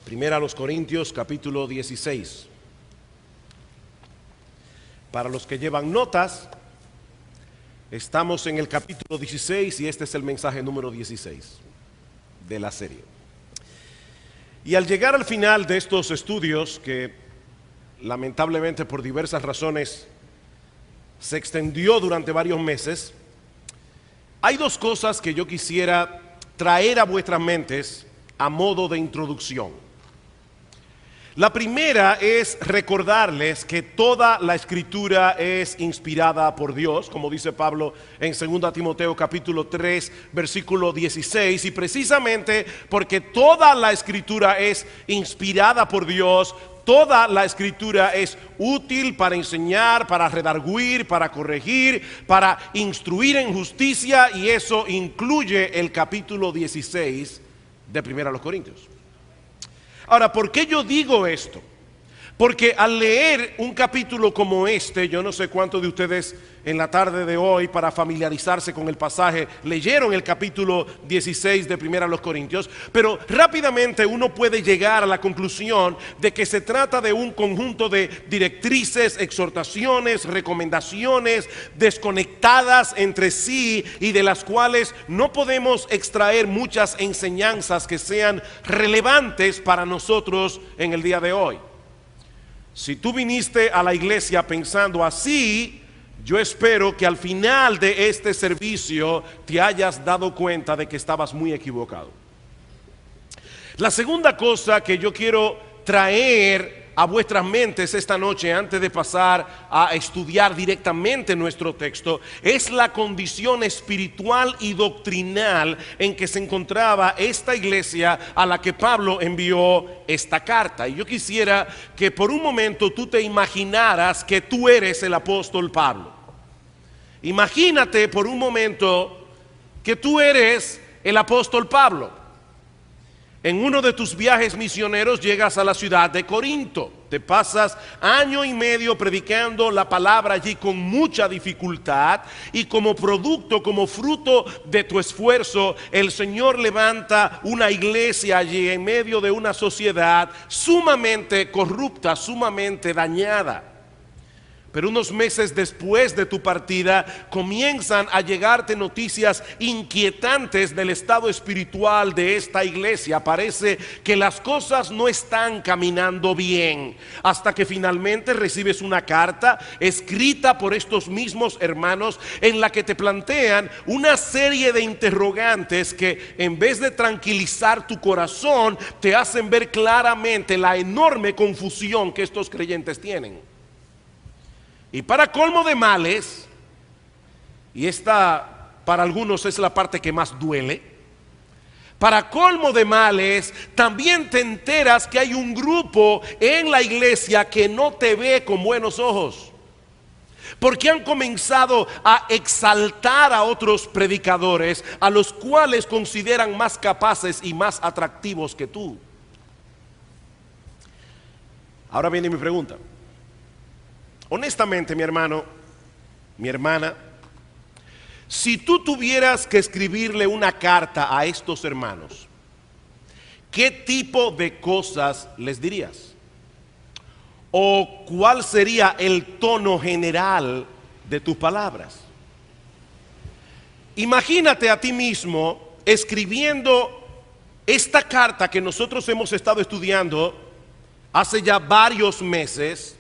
Primera a los Corintios, capítulo 16. Para los que llevan notas, estamos en el capítulo 16 y este es el mensaje número 16 de la serie. Y al llegar al final de estos estudios, que lamentablemente por diversas razones se extendió durante varios meses, hay dos cosas que yo quisiera traer a vuestras mentes a modo de introducción. La primera es recordarles que toda la escritura es inspirada por Dios, como dice Pablo en 2 Timoteo capítulo 3, versículo 16, y precisamente porque toda la escritura es inspirada por Dios, toda la escritura es útil para enseñar, para redarguir, para corregir, para instruir en justicia, y eso incluye el capítulo 16 de Primera a los Corintios. Ahora, ¿por qué yo digo esto? Porque al leer un capítulo como este, yo no sé cuántos de ustedes en la tarde de hoy, para familiarizarse con el pasaje, leyeron el capítulo 16 de Primera a los Corintios, pero rápidamente uno puede llegar a la conclusión de que se trata de un conjunto de directrices, exhortaciones, recomendaciones desconectadas entre sí y de las cuales no podemos extraer muchas enseñanzas que sean relevantes para nosotros en el día de hoy. Si tú viniste a la iglesia pensando así, yo espero que al final de este servicio te hayas dado cuenta de que estabas muy equivocado. La segunda cosa que yo quiero traer a vuestras mentes esta noche, antes de pasar a estudiar directamente nuestro texto, es la condición espiritual y doctrinal en que se encontraba esta iglesia a la que Pablo envió esta carta. Y yo quisiera que por un momento tú te imaginaras que tú eres el apóstol Pablo. Imagínate por un momento que tú eres el apóstol Pablo. En uno de tus viajes misioneros llegas a la ciudad de Corinto. Te pasas año y medio predicando la palabra allí con mucha dificultad, y como producto, como fruto de tu esfuerzo, el Señor levanta una iglesia allí en medio de una sociedad sumamente corrupta, sumamente dañada. Pero unos meses después de tu partida comienzan a llegarte noticias inquietantes del estado espiritual de esta iglesia. Parece que las cosas no están caminando bien, hasta que finalmente recibes una carta escrita por estos mismos hermanos en la que te plantean una serie de interrogantes que, en vez de tranquilizar tu corazón, te hacen ver claramente la enorme confusión que estos creyentes tienen. Y para colmo de males, y esta para algunos es la parte que más duele, para colmo de males, también te enteras que hay un grupo en la iglesia que no te ve con buenos ojos, porque han comenzado a exaltar a otros predicadores, a los cuales consideran más capaces y más atractivos que tú. Ahora viene mi pregunta. Honestamente, mi hermano, mi hermana, si tú tuvieras que escribirle una carta a estos hermanos, ¿qué tipo de cosas les dirías? ¿O cuál sería el tono general de tus palabras? Imagínate a ti mismo escribiendo esta carta que nosotros hemos estado estudiando hace ya varios meses,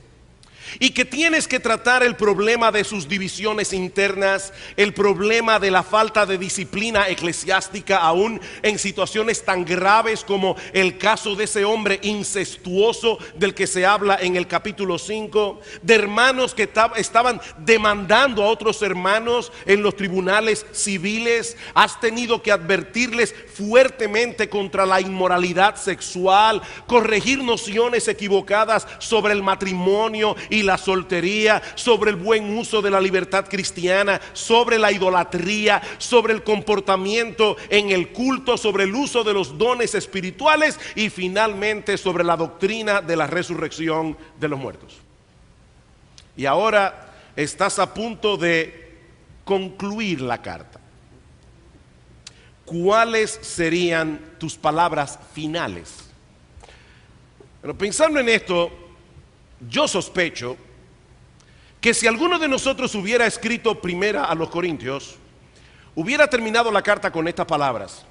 y que tienes que tratar el problema de sus divisiones internas, el problema de la falta de disciplina eclesiástica, aún en situaciones tan graves como el caso de ese hombre incestuoso del que se habla en el capítulo 5, de hermanos que estaban demandando a otros hermanos en los tribunales civiles. Has tenido que advertirles fuertemente contra la inmoralidad sexual, corregir nociones equivocadas sobre el matrimonio y la soltería, sobre el buen uso de la libertad cristiana, sobre la idolatría, sobre el comportamiento en el culto, sobre el uso de los dones espirituales y finalmente sobre la doctrina de la resurrección de los muertos. Y ahora estás a punto de concluir la carta. ¿Cuáles serían tus palabras finales? Pero pensando en esto, yo sospecho que si alguno de nosotros hubiera escrito primera a los Corintios, hubiera terminado la carta con estas palabras: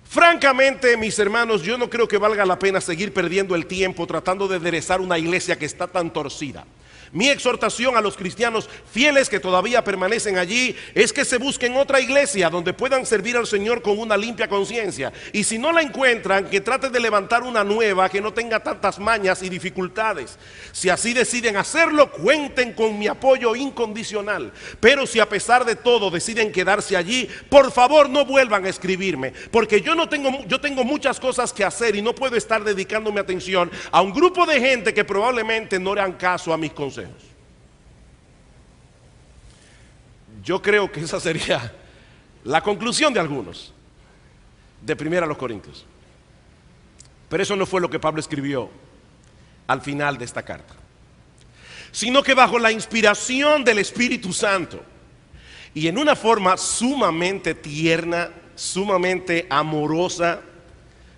francamente, mis hermanos, yo no creo que valga la pena seguir perdiendo el tiempo tratando de enderezar una iglesia que está tan torcida. Mi exhortación a los cristianos fieles que todavía permanecen allí es que se busquen otra iglesia donde puedan servir al Señor con una limpia conciencia. Y si no la encuentran, que traten de levantar una nueva que no tenga tantas mañas y dificultades. Si así deciden hacerlo, cuenten con mi apoyo incondicional. Pero si a pesar de todo deciden quedarse allí, por favor no vuelvan a escribirme, porque yo tengo muchas cosas que hacer y no puedo estar dedicando mi atención a un grupo de gente que probablemente no le hagan caso a mis consejos. Yo creo que esa sería la conclusión de algunos de primera a los Corintios. Pero eso no fue lo que Pablo escribió al final de esta carta, sino que bajo la inspiración del Espíritu Santo y en una forma sumamente tierna, sumamente amorosa,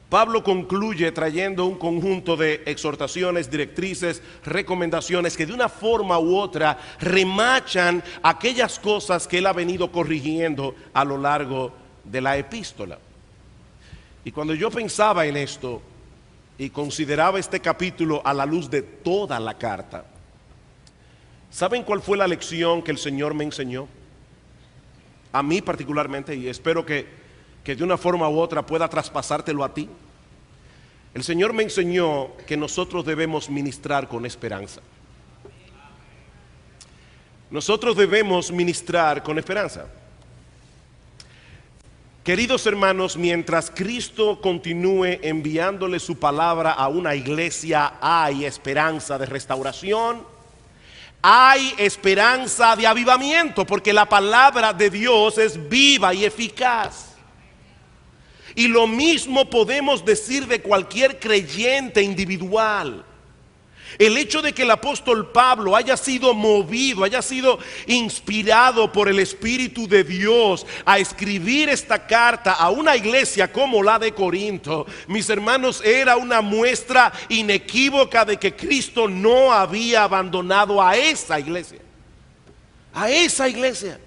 Pablo concluye trayendo un conjunto de exhortaciones, directrices, recomendaciones que de una forma u otra remachan aquellas cosas que él ha venido corrigiendo a lo largo de la epístola. Y cuando yo pensaba en esto y consideraba este capítulo a la luz de toda la carta, ¿saben cuál fue la lección que el Señor me enseñó? A mí particularmente, y espero que de una forma u otra pueda traspasártelo a ti. El Señor me enseñó que nosotros debemos ministrar con esperanza. Nosotros debemos ministrar con esperanza. Queridos hermanos, mientras Cristo continúe enviándole su palabra a una iglesia, hay esperanza de restauración, hay esperanza de avivamiento, porque la palabra de Dios es viva y eficaz. Y lo mismo podemos decir de cualquier creyente individual. El hecho de que el apóstol Pablo haya sido movido, haya sido inspirado por el Espíritu de Dios a escribir esta carta a una iglesia como la de Corinto, mis hermanos, era una muestra inequívoca de que Cristo no había abandonado a esa iglesia. A esa iglesia.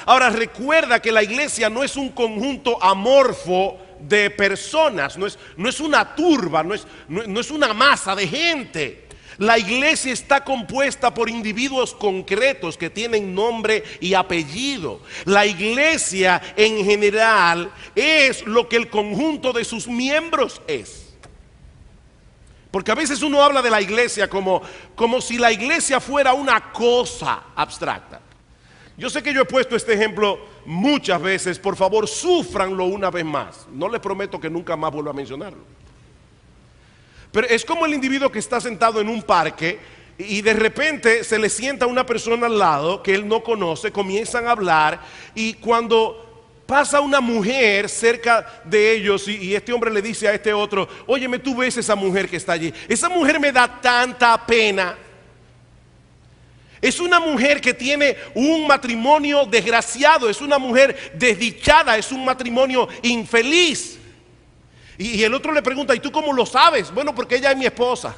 Ahora recuerda que la iglesia no es un conjunto amorfo de personas, no es una turba, no es una masa de gente. La iglesia está compuesta por individuos concretos que tienen nombre y apellido. La iglesia en general es lo que el conjunto de sus miembros es. Porque a veces uno habla de la iglesia como si la iglesia fuera una cosa abstracta. Yo sé que yo he puesto este ejemplo muchas veces, por favor súfranlo una vez más. No les prometo que nunca más vuelva a mencionarlo. Pero es como el individuo que está sentado en un parque y de repente se le sienta una persona al lado que él no conoce, comienzan a hablar y cuando pasa una mujer cerca de ellos y este hombre le dice a este otro: óyeme, tú ves esa mujer que está allí, esa mujer me da tanta pena. Es una mujer que tiene un matrimonio desgraciado, es una mujer desdichada, es un matrimonio infeliz. Y el otro le pregunta: ¿y tú cómo lo sabes? Bueno, porque ella es mi esposa.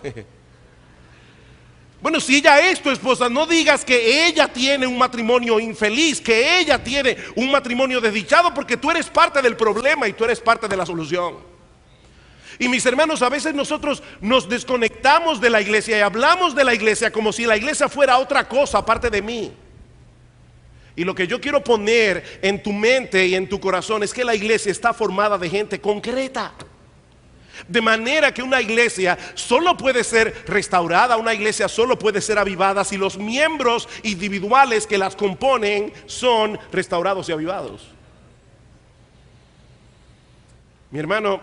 Bueno, si ella es tu esposa, no digas que ella tiene un matrimonio infeliz, que ella tiene un matrimonio desdichado, porque tú eres parte del problema y tú eres parte de la solución. Y mis hermanos, a veces nosotros nos desconectamos de la iglesia y hablamos de la iglesia como si la iglesia fuera otra cosa aparte de mí. Y lo que yo quiero poner en tu mente y en tu corazón es que la iglesia está formada de gente concreta. De manera que una iglesia solo puede ser restaurada, una iglesia solo puede ser avivada si los miembros individuales que las componen son restaurados y avivados. Mi hermano,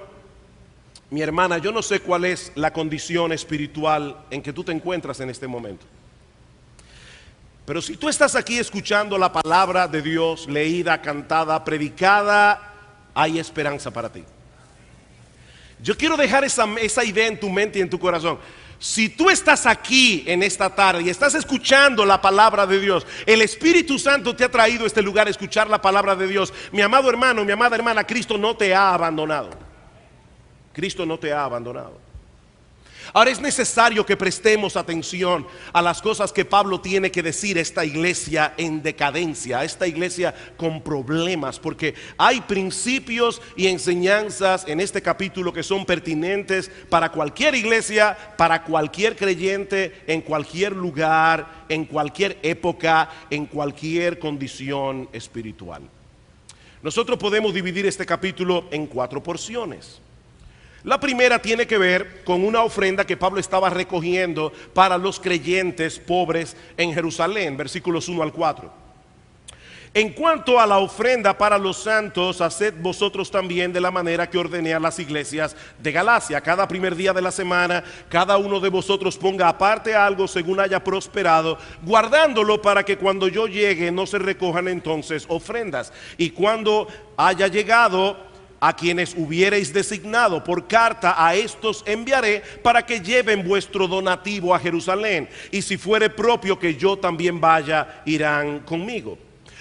mi hermana, yo no sé cuál es la condición espiritual en que tú te encuentras en este momento. Pero si tú estás aquí escuchando la palabra de Dios leída, cantada, predicada, hay esperanza para ti. Yo quiero dejar esa idea en tu mente y en tu corazón. Si tú estás aquí en esta tarde y estás escuchando la palabra de Dios, el Espíritu Santo te ha traído a este lugar a escuchar la palabra de Dios. Mi amado hermano, mi amada hermana, Cristo no te ha abandonado. Cristo no te ha abandonado. Ahora es necesario que prestemos atención a las cosas que Pablo tiene que decir a esta iglesia en decadencia, a esta iglesia con problemas, porque hay principios y enseñanzas en este capítulo que son pertinentes para cualquier iglesia, para cualquier creyente, en cualquier lugar, en cualquier época, en cualquier condición espiritual. Nosotros podemos dividir este capítulo en 4 porciones. La primera tiene que ver con una ofrenda que Pablo estaba recogiendo para los creyentes pobres en Jerusalén, versículos 1 al 4. En cuanto a la ofrenda para los santos, haced vosotros también de la manera que ordené a las iglesias de Galacia. Cada primer día de la semana, cada uno de vosotros ponga aparte algo según haya prosperado, guardándolo para que cuando yo llegue no se recojan entonces ofrendas. Y cuando haya llegado, a quienes hubiereis designado por carta, a estos enviaré para que lleven vuestro donativo a Jerusalén. Y si fuere propio que yo también vaya, irán conmigo.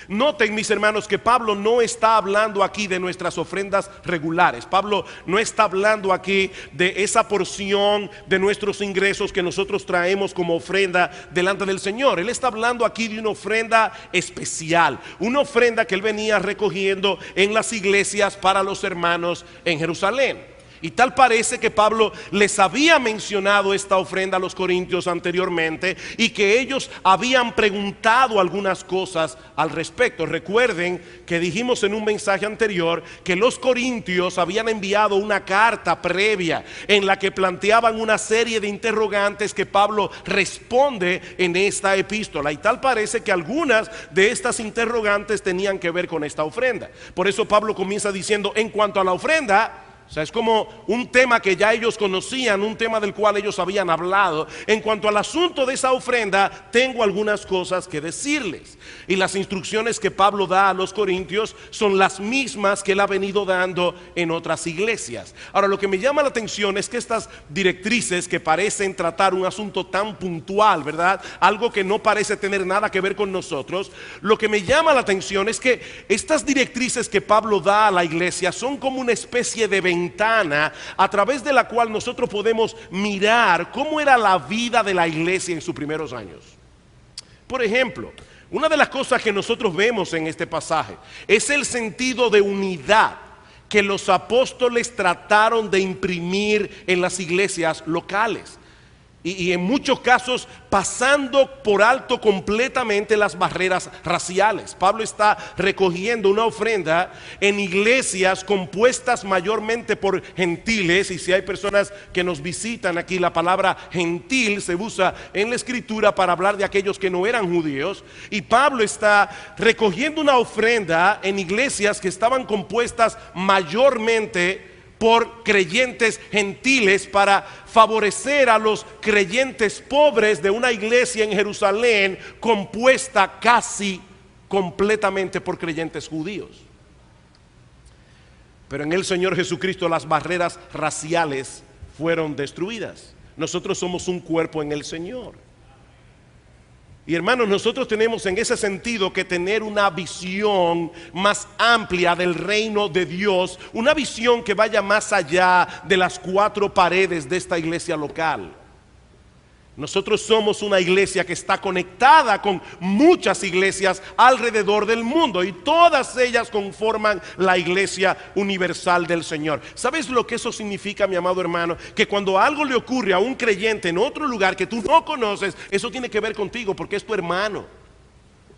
Noten, mis hermanos, que Pablo no está hablando aquí de nuestras ofrendas regulares. Pablo no está hablando aquí de esa porción de nuestros ingresos que nosotros traemos como ofrenda delante del Señor. Él está hablando aquí de una ofrenda especial, una ofrenda que él venía recogiendo en las iglesias para los hermanos en Jerusalén. Y tal parece que Pablo les había mencionado esta ofrenda a los corintios anteriormente y que ellos habían preguntado algunas cosas al respecto. Recuerden que dijimos en un mensaje anterior que los corintios habían enviado una carta previa en la que planteaban una serie de interrogantes que Pablo responde en esta epístola. Y tal parece que algunas de estas interrogantes tenían que ver con esta ofrenda. Por eso Pablo comienza diciendo: en cuanto a la ofrenda, o sea, es como un tema que ya ellos conocían, un tema del cual ellos habían hablado. En cuanto al asunto de esa ofrenda, tengo algunas cosas que decirles. Y las instrucciones que Pablo da a los corintios son las mismas que él ha venido dando en otras iglesias. Ahora, lo que me llama la atención es que estas directrices que parecen tratar un asunto tan puntual, ¿verdad? Algo que no parece tener nada que ver con nosotros. Lo que me llama la atención es que estas directrices que Pablo da a la iglesia son como una especie de ventana a través de la cual nosotros podemos mirar cómo era la vida de la iglesia en sus primeros años. Por ejemplo, una de las cosas que nosotros vemos en este pasaje es el sentido de unidad que los apóstoles trataron de imprimir en las iglesias locales. Y en muchos casos pasando por alto completamente las barreras raciales. Pablo está recogiendo una ofrenda en iglesias compuestas mayormente por gentiles. Y si hay personas que nos visitan aquí, la palabra gentil se usa en la escritura para hablar de aquellos que no eran judíos. Y Pablo está recogiendo una ofrenda en iglesias que estaban compuestas mayormente por creyentes gentiles para favorecer a los creyentes pobres de una iglesia en Jerusalén compuesta casi completamente por creyentes judíos. Pero en el Señor Jesucristo las barreras raciales fueron destruidas. Nosotros somos un cuerpo en el Señor. Y hermanos, nosotros tenemos en ese sentido que tener una visión más amplia del reino de Dios, una visión que vaya más allá de las 4 paredes de esta iglesia local. Nosotros somos una iglesia que está conectada con muchas iglesias alrededor del mundo y todas ellas conforman la iglesia universal del Señor. ¿Sabes lo que eso significa, mi amado hermano? Que cuando algo le ocurre a un creyente en otro lugar que tú no conoces, eso tiene que ver contigo porque es tu hermano.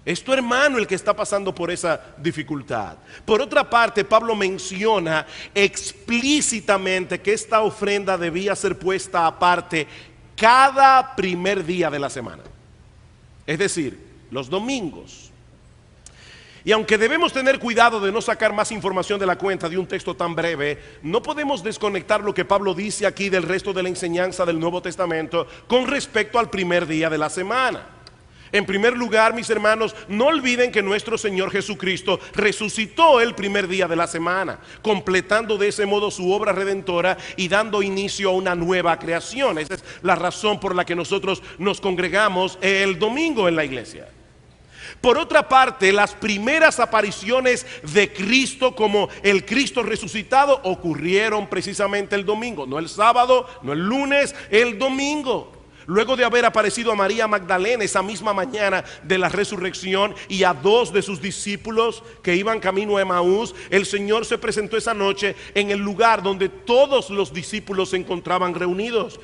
Es tu hermano el que está pasando por esa dificultad. Por otra parte, Pablo menciona explícitamente que esta ofrenda debía ser puesta aparte cada primer día de la semana, es decir, los domingos. Y aunque debemos tener cuidado de no sacar más información de la cuenta de un texto tan breve, no podemos desconectar lo que Pablo dice aquí del resto de la enseñanza del Nuevo Testamento con respecto al primer día de la semana. En primer lugar, mis hermanos, no olviden que nuestro Señor Jesucristo resucitó el primer día de la semana, completando de ese modo su obra redentora y dando inicio a una nueva creación. Esa es la razón por la que nosotros nos congregamos el domingo en la iglesia. Por otra parte, las primeras apariciones de Cristo como el Cristo resucitado ocurrieron precisamente el domingo, no el sábado, no el lunes, el domingo. Luego de haber aparecido a María Magdalena esa misma mañana de la resurrección y a 2 de sus discípulos que iban camino a Emaús, el Señor se presentó esa noche en el lugar donde todos los discípulos se encontraban reunidos.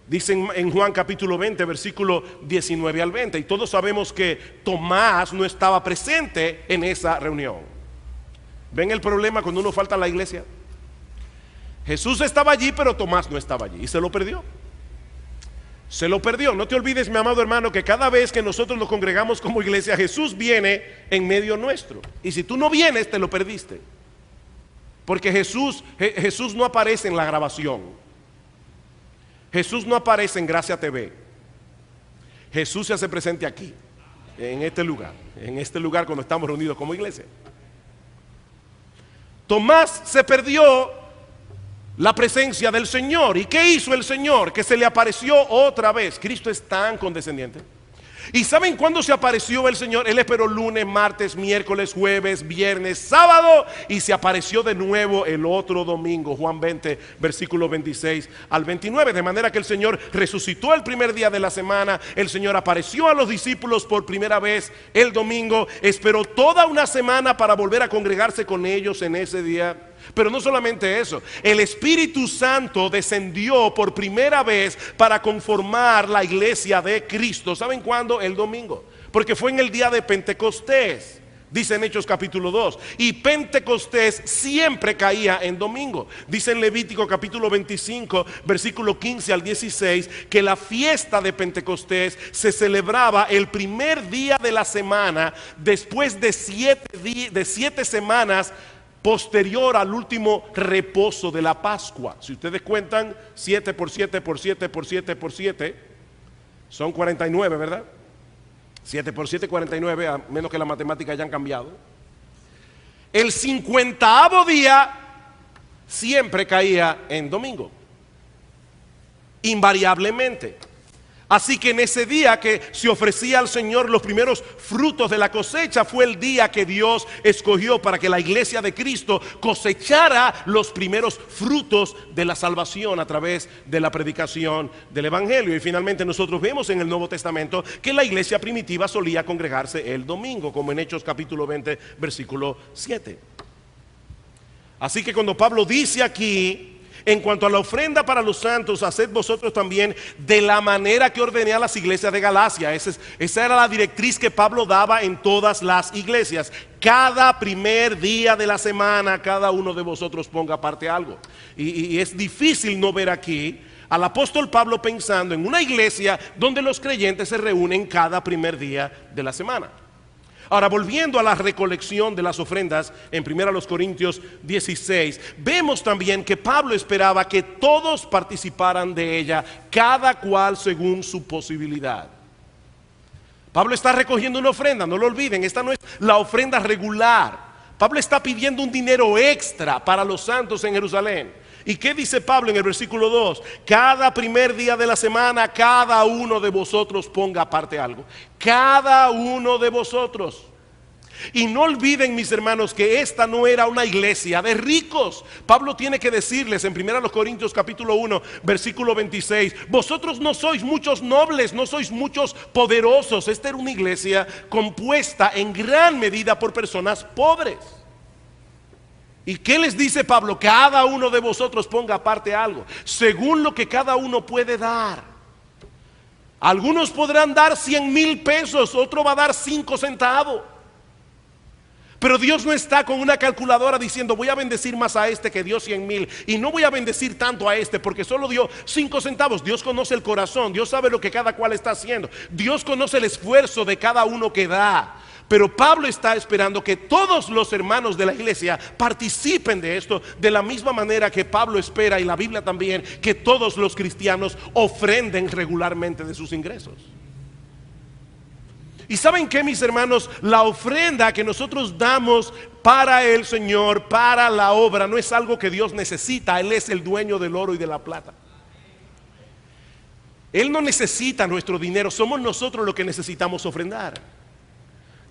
Dicen en Juan capítulo 20, versículo 19 al 20. Y todos sabemos que Tomás no estaba presente en esa reunión. ¿Ven el problema cuando uno falta a la iglesia? Jesús estaba allí, pero Tomás no estaba allí y se lo perdió. Se lo perdió. No te olvides, mi amado hermano, que cada vez que nosotros nos congregamos como iglesia, Jesús viene en medio nuestro. Y si tú no vienes, te lo perdiste. Porque Jesús no aparece en la grabación. Jesús no aparece en Gracia TV. Jesús se hace presente aquí, en este lugar cuando estamos reunidos como iglesia. Tomás se perdió la presencia del Señor. ¿Y qué hizo el Señor? Que se le apareció otra vez. Cristo es tan condescendiente. ¿Y saben cuándo se apareció el Señor? Él esperó lunes, martes, miércoles, jueves, viernes, sábado, y se apareció de nuevo el otro domingo. Juan 20, versículo 26 al 29. De manera que el Señor resucitó el primer día de la semana. El Señor apareció a los discípulos por primera vez el domingo. Esperó toda una semana para volver a congregarse con ellos en ese día. Pero no solamente eso, el Espíritu Santo descendió por primera vez para conformar la iglesia de Cristo. ¿Saben cuándo? El domingo. Porque fue en el día de Pentecostés. Dice en Hechos capítulo 2. Y Pentecostés siempre caía en domingo. Dice en Levítico capítulo 25, versículo 15 al 16, que la fiesta de Pentecostés se celebraba el primer día de la semana, después de 7 semanas posterior al último reposo de la Pascua. Si ustedes cuentan 7 por 7 por 7 por 7 por 7, son 49, ¿verdad? 7 por 7, 49, a menos que las matemáticas hayan cambiado. El 50º día siempre caía en domingo, invariablemente. Así que en ese día que se ofrecía al Señor los primeros frutos de la cosecha, fue el día que Dios escogió para que la iglesia de Cristo cosechara los primeros frutos de la salvación a través de la predicación del Evangelio. Y finalmente nosotros vemos en el Nuevo Testamento que la iglesia primitiva solía congregarse el domingo, como en Hechos capítulo 20, versículo 7. Así que cuando Pablo dice aquí: en cuanto a la ofrenda para los santos, haced vosotros también de la manera que ordené a las iglesias de Galacia. Esa era la directriz que Pablo daba en todas las iglesias. Cada primer día de la semana, cada uno de vosotros ponga aparte algo. Y es difícil no ver aquí al apóstol Pablo pensando en una iglesia donde los creyentes se reúnen cada primer día de la semana. Ahora, volviendo a la recolección de las ofrendas en 1 Corintios 16, vemos también que Pablo esperaba que todos participaran de ella, cada cual según su posibilidad. Pablo está recogiendo una ofrenda, no lo olviden, esta no es la ofrenda regular. Pablo está pidiendo un dinero extra para los santos en Jerusalén. ¿Y qué dice Pablo en el versículo 2? Cada primer día de la semana, cada uno de vosotros ponga aparte algo. Cada uno de vosotros. Y no olviden, mis hermanos, que esta no era una iglesia de ricos. Pablo tiene que decirles en 1 Corintios capítulo 1, versículo 26, vosotros no sois muchos nobles, no sois muchos poderosos. Esta era una iglesia compuesta en gran medida por personas pobres. ¿Y qué les dice Pablo? Cada uno de vosotros ponga aparte algo, según lo que cada uno puede dar. Algunos podrán dar 100,000 pesos, otro va a dar 5 centavos. Pero Dios no está con una calculadora diciendo: voy a bendecir más a este que dio 100,000 y no voy a bendecir tanto a este porque solo dio 5 centavos. Dios conoce el corazón, Dios sabe lo que cada cual está haciendo, Dios conoce el esfuerzo de cada uno que da. Pero Pablo está esperando que todos los hermanos de la iglesia participen de esto, de la misma manera que Pablo espera, y la Biblia también, que todos los cristianos ofrenden regularmente de sus ingresos. Y ¿saben qué, mis hermanos? La ofrenda que nosotros damos para el Señor, para la obra, no es algo que Dios necesita. Él es el dueño del oro y de la plata. Él no necesita nuestro dinero, somos nosotros los que necesitamos ofrendar.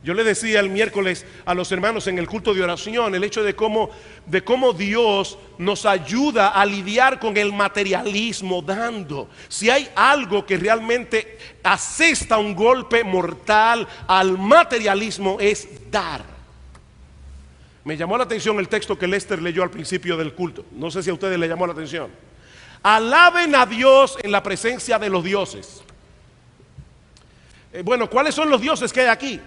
Yo le decía el miércoles a los hermanos en el culto de oración el hecho de cómo Dios nos ayuda a lidiar con el materialismo dando. Si hay algo que realmente asesta un golpe mortal al materialismo es dar. Me llamó la atención el texto que Lester leyó al principio del culto. No sé si a ustedes les llamó la atención. Alaben a Dios en la presencia de los dioses. Bueno, ¿cuáles son los dioses que hay aquí?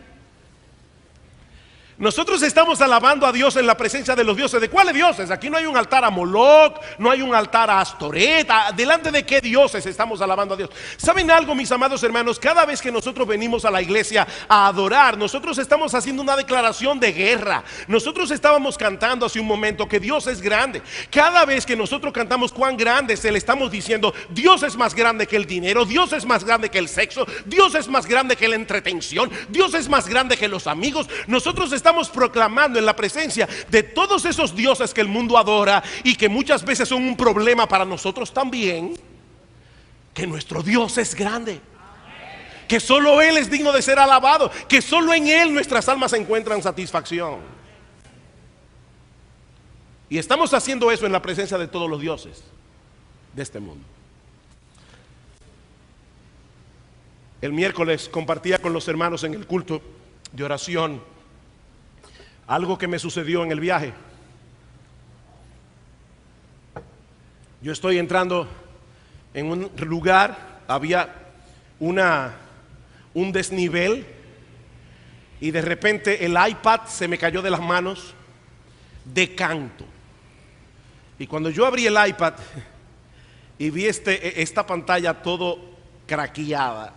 Nosotros estamos alabando a Dios en la presencia de los dioses. ¿De cuáles dioses? Aquí no hay un altar a Moloch, no hay un altar a Astoret. ¿Delante de qué dioses estamos alabando a Dios? ¿Saben algo, mis amados hermanos? Cada vez que nosotros venimos a la iglesia a adorar, nosotros estamos haciendo una declaración de guerra. Nosotros estábamos cantando hace un momento que Dios es grande. Cada vez que nosotros cantamos cuán grande es Él, estamos diciendo Dios es más grande que el dinero, Dios es más grande que el sexo, Dios es más grande que la entretención, Dios es más grande que los amigos. Nosotros estamos proclamando en la presencia de todos esos dioses que el mundo adora y que muchas veces son un problema para nosotros también, que nuestro Dios es grande, que solo Él es digno de ser alabado, que solo en Él nuestras almas encuentran satisfacción. Y estamos haciendo eso en la presencia de todos los dioses de este mundo. El miércoles compartía con los hermanos en el culto de oración algo que me sucedió en el viaje. Yo estoy entrando en un lugar, había un desnivel y de repente el iPad se me cayó de las manos de canto. Y cuando yo abrí el iPad y vi esta pantalla todo craqueada,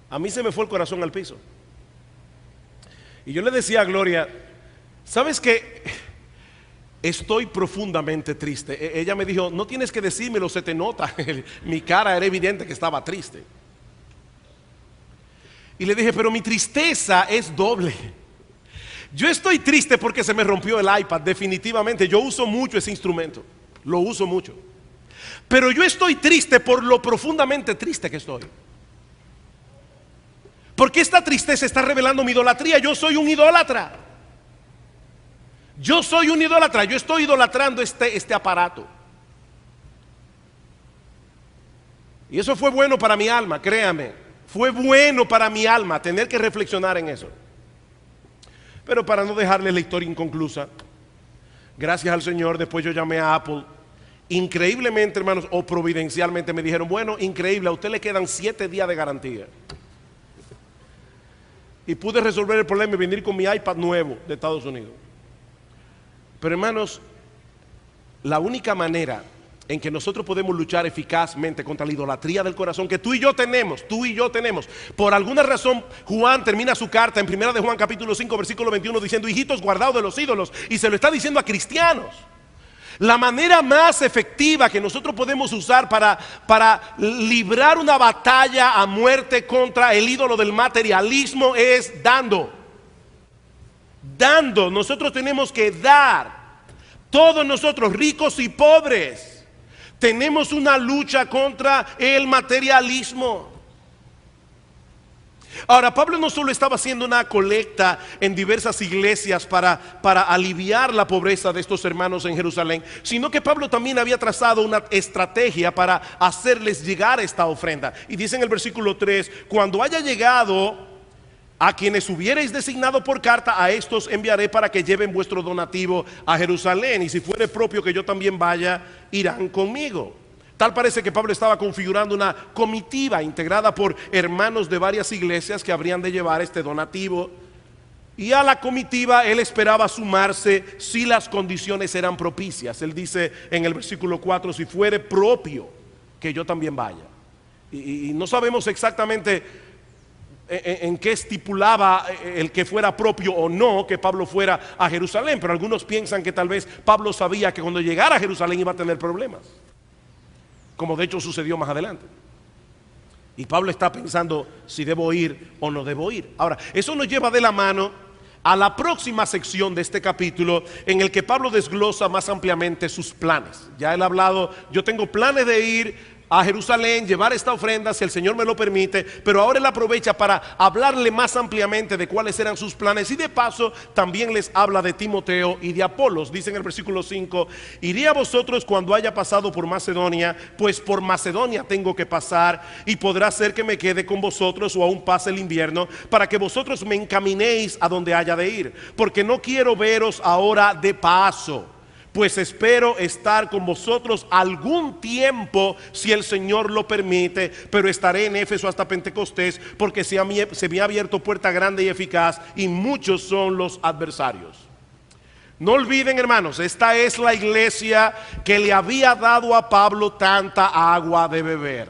a mí se me fue el corazón al piso. Y yo le decía a Gloria, ¿sabes qué? Estoy profundamente triste. Ella me dijo, no tienes que decírmelo, se te nota. Mi cara era evidente que estaba triste. Y le dije, pero mi tristeza es doble. Yo estoy triste porque se me rompió el iPad, definitivamente. Yo uso mucho ese instrumento, lo uso mucho. Pero yo estoy triste por lo profundamente triste que estoy. Porque esta tristeza está revelando mi idolatría. Yo soy un idólatra. Yo soy un idólatra. Yo estoy idolatrando este aparato. Y eso fue bueno para mi alma, créame. Fue bueno para mi alma tener que reflexionar en eso. Pero para no dejarles la historia inconclusa, gracias al Señor, después yo llamé a Apple. Increíblemente, hermanos, o providencialmente me dijeron, bueno, increíble, a usted le quedan 7 días de garantía. Y pude resolver el problema y venir con mi iPad nuevo de Estados Unidos. Pero hermanos, la única manera en que nosotros podemos luchar eficazmente contra la idolatría del corazón que tú y yo tenemos, por alguna razón Juan termina su carta en 1 de Juan capítulo 5 versículo 21 diciendo, hijitos, guardaos de los ídolos, y se lo está diciendo a cristianos. La manera más efectiva que nosotros podemos usar para librar una batalla a muerte contra el ídolo del materialismo es dando. Dando, nosotros tenemos que dar. Todos nosotros, ricos y pobres, tenemos una lucha contra el materialismo. Ahora, Pablo no solo estaba haciendo una colecta en diversas iglesias para aliviar la pobreza de estos hermanos en Jerusalén, sino que Pablo también había trazado una estrategia para hacerles llegar esta ofrenda. Y dice en el versículo 3, cuando haya llegado a quienes hubierais designado por carta, a estos enviaré para que lleven vuestro donativo a Jerusalén, y si fuere propio que yo también vaya, irán conmigo. Tal parece que Pablo estaba configurando una comitiva integrada por hermanos de varias iglesias que habrían de llevar este donativo. Y a la comitiva él esperaba sumarse si las condiciones eran propicias. Él dice en el versículo 4, si fuere propio que yo también vaya. Y no sabemos exactamente en qué estipulaba el que fuera propio o no que Pablo fuera a Jerusalén. Pero algunos piensan que tal vez Pablo sabía que cuando llegara a Jerusalén iba a tener problemas, como de hecho sucedió más adelante. Y Pablo está pensando si debo ir o no debo ir. Ahora, eso nos lleva de la mano a la próxima sección de este capítulo, en el que Pablo desglosa más ampliamente sus planes. Ya él ha hablado, yo tengo planes de ir a Jerusalén, llevar esta ofrenda si el Señor me lo permite, pero ahora él aprovecha para hablarle más ampliamente de cuáles eran sus planes, y de paso también les habla de Timoteo y de Apolos. Dice en el versículo 5: iré a vosotros cuando haya pasado por Macedonia, pues por Macedonia tengo que pasar, y podrá ser que me quede con vosotros o aún pase el invierno, para que vosotros me encaminéis a donde haya de ir, porque no quiero veros ahora de paso, pues espero estar con vosotros algún tiempo si el Señor lo permite, pero estaré en Éfeso hasta Pentecostés, porque se me ha abierto puerta grande y eficaz, y muchos son los adversarios. No olviden, hermanos, esta es la iglesia que le había dado a Pablo tanta agua de beber.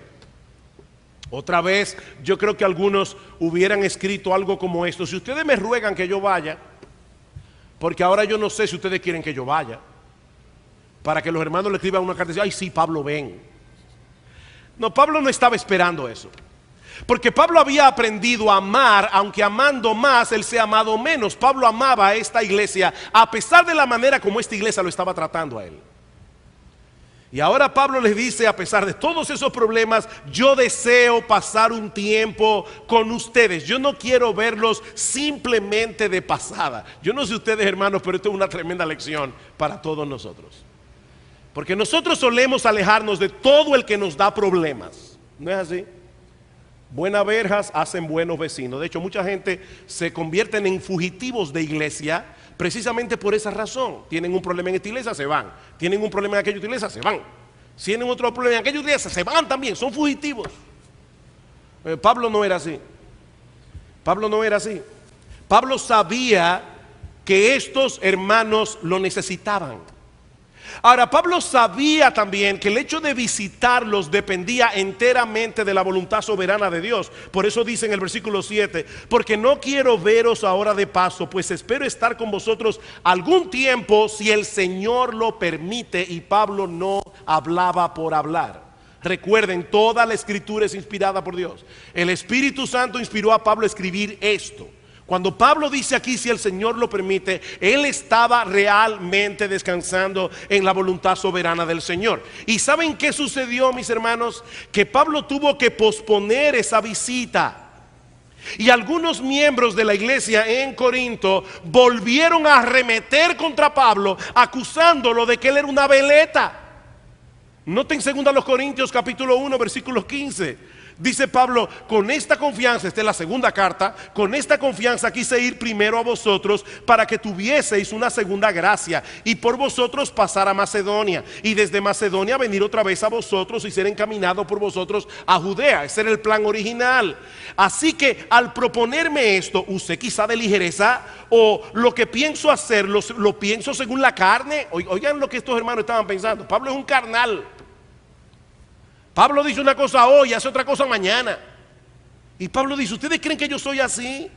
Otra vez, yo creo que algunos hubieran escrito algo como esto: si ustedes me ruegan que yo vaya, porque ahora yo no sé si ustedes quieren que yo vaya, para que los hermanos le escriban una carta y digan: ay sí, Pablo, ven. No, Pablo no estaba esperando eso, porque Pablo había aprendido a amar, aunque amando más, él se ha amado menos. Pablo amaba a esta iglesia, a pesar de la manera como esta iglesia lo estaba tratando a él. Y ahora Pablo les dice: a pesar de todos esos problemas, yo deseo pasar un tiempo con ustedes. Yo no quiero verlos simplemente de pasada. Yo no sé ustedes, hermanos, pero esto es una tremenda lección para todos nosotros. Porque nosotros solemos alejarnos de todo el que nos da problemas. ¿No es así? Buenas verjas hacen buenos vecinos. De hecho, mucha gente se convierten en fugitivos de iglesia precisamente por esa razón. Tienen un problema en esta iglesia, se van. Tienen un problema en aquella iglesia, se van. Tienen otro problema en aquella iglesia, se van también. Son fugitivos. Pablo no era así. Pablo no era así. Pablo sabía que estos hermanos lo necesitaban. Ahora, Pablo sabía también que el hecho de visitarlos dependía enteramente de la voluntad soberana de Dios. Por eso dice en el versículo 7: porque no quiero veros ahora de paso, pues espero estar con vosotros algún tiempo si el Señor lo permite. Y Pablo no hablaba por hablar. Recuerden, toda la escritura es inspirada por Dios. El Espíritu Santo inspiró a Pablo a escribir esto. Cuando Pablo dice aquí si el Señor lo permite, él estaba realmente descansando en la voluntad soberana del Señor. ¿Y saben qué sucedió, mis hermanos? Que Pablo tuvo que posponer esa visita. Y algunos miembros de la iglesia en Corinto volvieron a arremeter contra Pablo, acusándolo de que él era una veleta. Noten 2 Corintios capítulo 1 versículo 15. Dice Pablo: con esta confianza, esta es la segunda carta, con esta confianza quise ir primero a vosotros para que tuvieseis una segunda gracia, y por vosotros pasar a Macedonia, y desde Macedonia venir otra vez a vosotros y ser encaminado por vosotros a Judea. Ese era el plan original. Así que al proponerme esto, usé quizá de ligereza, o lo que pienso hacer lo pienso según la carne. Oigan lo que estos hermanos estaban pensando. Pablo es un carnal. Pablo dice una cosa hoy, hace otra cosa mañana. Y Pablo dice: ¿ustedes creen que yo soy así?